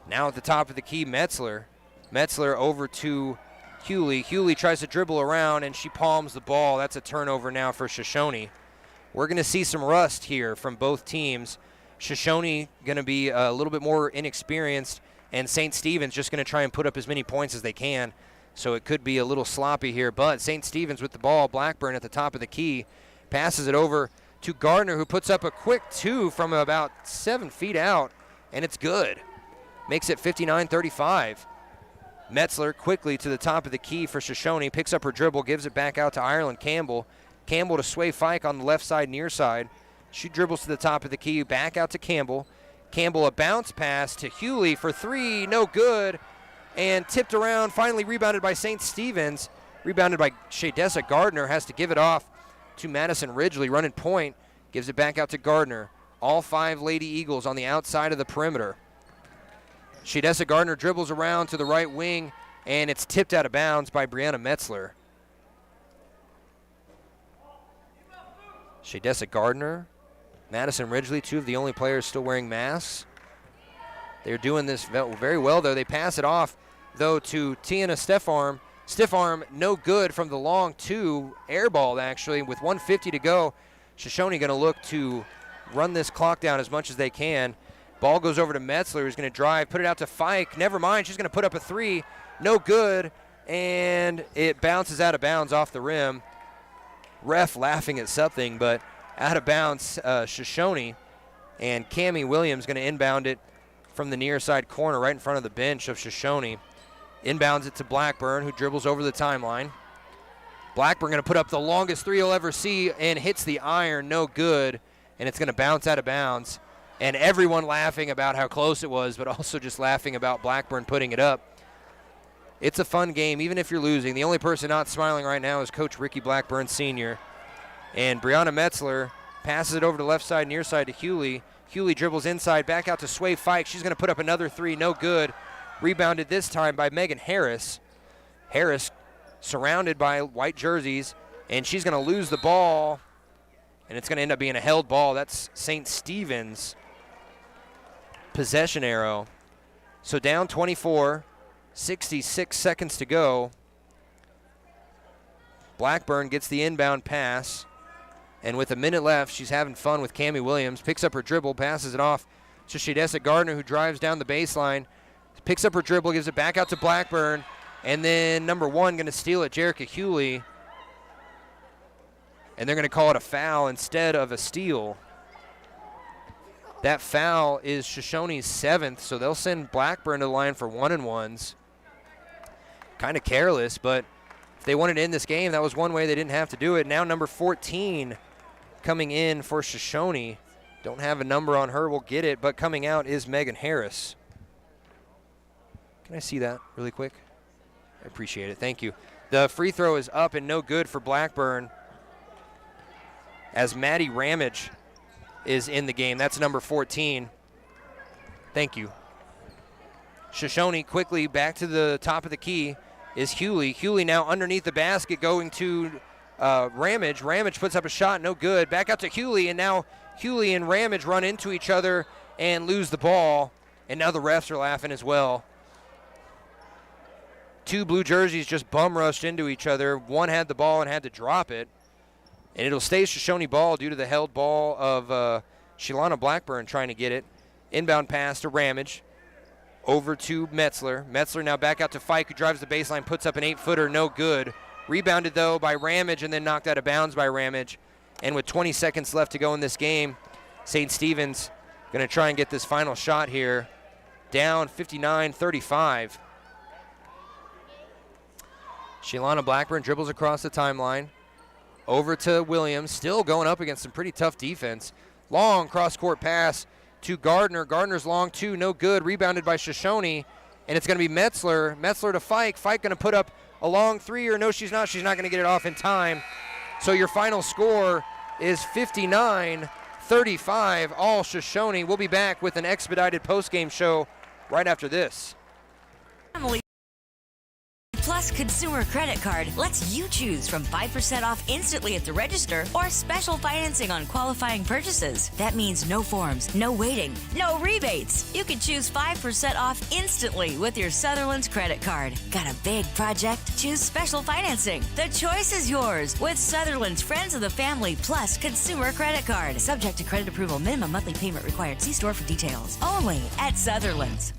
Now at the top of the key, Metzler. Metzler over to Hewley. Hewley tries to dribble around, and she palms the ball. That's a turnover now for Shoshone. We're going to see some rust here from both teams. Shoshone going to be a little bit more inexperienced, and St. Stephen's just going to try and put up as many points as they can. So it could be a little sloppy here, but St. Stephen's with the ball. Blackburn at the top of the key. Passes it over to Gardner, who puts up a quick two from about 7 feet out, and it's good. Makes it 59-35. Metzler quickly to the top of the key for Shoshone. Picks up her dribble, gives it back out to Ireland Campbell. Campbell to Sway Fike on the left side, near side. She dribbles to the top of the key, back out to Campbell. Campbell, a bounce pass to Hewley for three, no good. And tipped around, finally rebounded by St. Stephen's. Rebounded by Shadessa Gardner, has to give it off to Madison Ridgely, running point. Gives it back out to Gardner. All 5 Lady Eagles on the outside of the perimeter. Shadessa Gardner dribbles around to the right wing, and it's tipped out of bounds by Brianna Metzler. Shadessa Gardner, Madison Ridgely, 2 of the only players still wearing masks. They're doing this very well, though. They pass it off, though, to Tiana Stiffarm. Stiffarm, no good from the long two, air ball, actually, with 1:50 to go. Shoshone going to look to run this clock down as much as they can. Ball goes over to Metzler, who's going to drive, put it out to Fike. Never mind, she's going to put up a three. No good, and it bounces out of bounds off the rim. Ref laughing at something, but out of bounds, Shoshone. And Cammie Williams going to inbound it from the near side corner right in front of the bench of Shoshone. Inbounds it to Blackburn, who dribbles over the timeline. Blackburn going to put up the longest three he'll ever see and hits the iron, no good, and it's going to bounce out of bounds. And everyone laughing about how close it was, but also just laughing about Blackburn putting it up. It's a fun game, even if you're losing. The only person not smiling right now is Coach Ricky Blackburn Sr. And Brianna Metzler passes it over to the left side, near side to Hewley. Hewley dribbles inside, back out to Sway Fike. She's going to put up another three, no good. Rebounded this time by Megan Harris. Harris surrounded by white jerseys, and she's going to lose the ball, and it's going to end up being a held ball. That's St. Stephen's possession arrow. So down 24, 66 seconds to go. Blackburn gets the inbound pass, and with a minute left, she's having fun with Cammie Williams. Picks up her dribble, passes it off to Shadessa Gardner, who drives down the baseline. Picks up her dribble, gives it back out to Blackburn, and then number one going to steal it, Jerica Hewley. And they're going to call it a foul instead of a steal. That foul is Shoshone's 7th, so they'll send Blackburn to the line for 1-and-1s. Kind of careless, but if they wanted to end this game, that was one way they didn't have to do it. Now number 14 coming in for Shoshoni. Don't have a number on her. We'll get it, but coming out is Megan Harris. Can I see that really quick? I appreciate it. Thank you. The free throw is up and no good for Blackburn as Maddie Ramage is in the game. That's number 14. Thank you. Shoshoni quickly back to the top of the key is Hewley. Hewley now underneath the basket going to Ramage. Ramage puts up a shot, no good. Back out to Hewley, and now Hewley and Ramage run into each other and lose the ball. And now the refs are laughing as well. Two blue jerseys just bum rushed into each other. One had the ball and had to drop it. And it'll stay Shoshoni ball due to the held ball of Shelana Blackburn trying to get it. Inbound pass to Ramage. Over to Metzler. Metzler now back out to Fike, who drives the baseline, puts up an 8-footer, no good. Rebounded, though, by Ramage and then knocked out of bounds by Ramage. And with 20 seconds left to go in this game, St. Stephen's going to try and get this final shot here. Down 59-35. Shelana Blackburn dribbles across the timeline. Over to Williams, still going up against some pretty tough defense. Long cross-court pass to Gardner. Gardner's long two, no good. Rebounded by Shoshoni, and it's going to be Metzler. Metzler to Fike. Fike going to put up a long three, or no, she's not. She's not going to get it off in time. So your final score is 59-35, all Shoshoni. We'll be back with an expedited post-game show right after this. Plus Consumer Credit Card lets you choose from 5% off instantly at the register or special financing on qualifying purchases. That means no forms, no waiting, no rebates. You can choose 5% off instantly with your Sutherland's credit card. Got a big project? Choose special financing. The choice is yours with Sutherland's Friends of the Family Plus Consumer Credit Card. Subject to credit approval. Minimum monthly payment required. See store for details. Only at Sutherland's.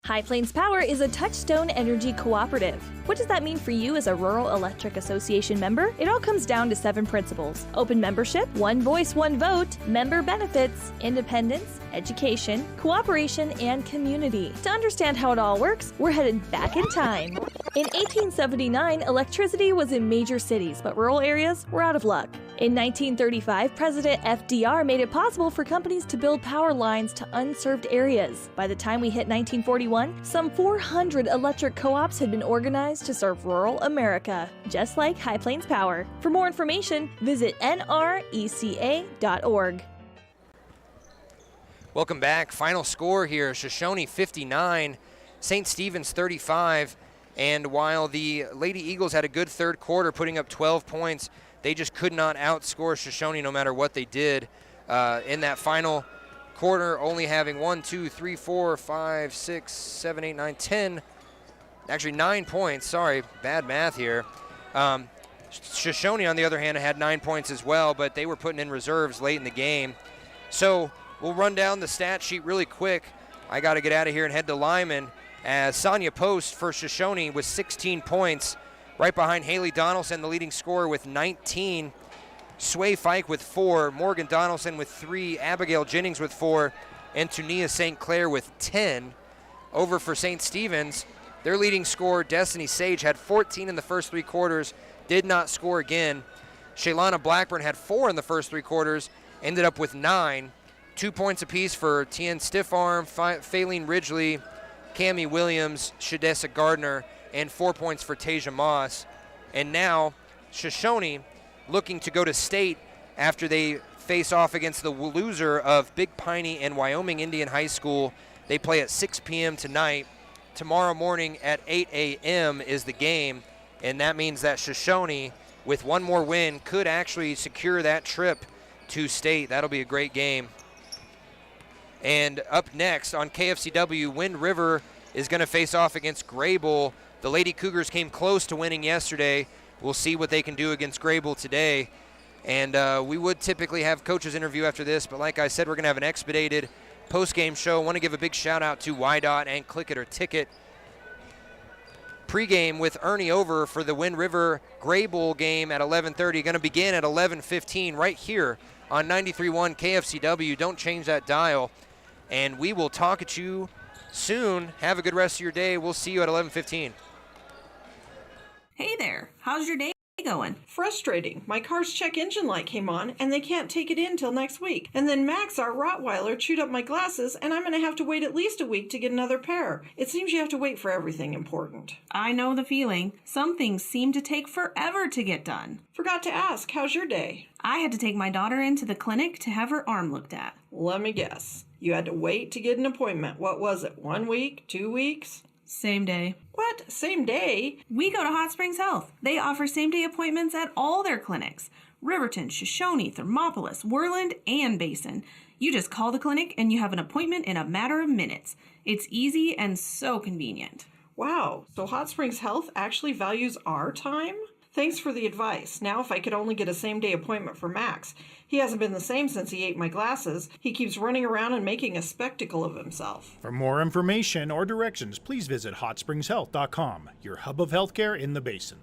High Plains Power is a Touchstone Energy cooperative. What does that mean for you as a Rural Electric Association member? It all comes down to 7 principles: open membership, one voice, one vote, member benefits, independence, education, cooperation, and community. To understand how it all works, we're headed back in time. In 1879, electricity was in major cities, but rural areas were out of luck. In 1935, President FDR made it possible for companies to build power lines to unserved areas. By the time we hit 1941, some 400 electric co-ops had been organized to serve rural America, just like High Plains Power. For more information, visit nreca.org. Welcome back. Final score here, Shoshoni 59, St. Stephen's 35. And while the Lady Eagles had a good third quarter, putting up 12 points, they just could not outscore Shoshoni no matter what they did. In that final quarter, only having 1, 2, 3, 4, 5, 6, 7, 8, 9, 10. Actually, 9 points. Sorry, bad math here. Shoshoni, on the other hand, had 9 points as well, but they were putting in reserves late in the game. So we'll run down the stat sheet really quick. I got to get out of here and head to Lyman, as Sonia Post for Shoshoni with 16 points. Right behind Haley Donaldson, the leading scorer with 19. Sway Fike with 4. Morgan Donaldson with 3. Abigail Jennings with 4. And Tunia St. Clair with 10. Over for St. Stephen's, their leading scorer, Destiny Sage, had 14 in the first 3 quarters. Did not score again. Shelana Blackburn had 4 in the first 3 quarters. Ended up with 9. 2 points apiece for Tien Stiffarm, Faylene Ridgely, Cammie Williams, Shadessa Gardner, and 4 points for Tasia Moss. And now Shoshoni looking to go to state after they face off against the loser of Big Piney and Wyoming Indian High School. They play at 6 p.m. tonight. Tomorrow morning at 8 a.m. is the game, and that means that Shoshoni, with one more win, could actually secure that trip to state. That'll be a great game. And up next on KFCW, Wind River is going to face off against Grable. The Lady Cougars came close to winning yesterday. We'll see what they can do against Grable today. And we would typically have coaches interview after this, but like I said, we're going to have an expedited post-game show. I want to give a big shout-out to YDOT and Click It or Ticket. Pregame with Ernie over for the Wind River Grable game at 11:30. Going to begin at 11:15 right here on 93.1 KFCW. Don't change that dial. And we will talk at you soon. Have a good rest of your day. We'll see you at 11:15. Hey there, how's your day going? Frustrating. My car's check engine light came on, and they can't take it in till next week. And then Max, our Rottweiler, chewed up my glasses, and I'm going to have to wait at least a week to get another pair. It seems you have to wait for everything important. I know the feeling. Some things seem to take forever to get done. Forgot to ask, how's your day? I had to take my daughter into the clinic to have her arm looked at. Let me guess. You had to wait to get an appointment. What was it, 1 week, 2 weeks? Same day. What? Same day? We go to Hot Springs Health. They offer same-day appointments at all their clinics. Riverton, Shoshoni, Thermopolis, Worland, and Basin. You just call the clinic and you have an appointment in a matter of minutes. It's easy and so convenient. Wow, so Hot Springs Health actually values our time? Thanks for the advice. Now if I could only get a same-day appointment for Max. He hasn't been the same since he ate my glasses. He keeps running around and making a spectacle of himself. For more information or directions, please visit hotspringshealth.com, your hub of healthcare in the Basin.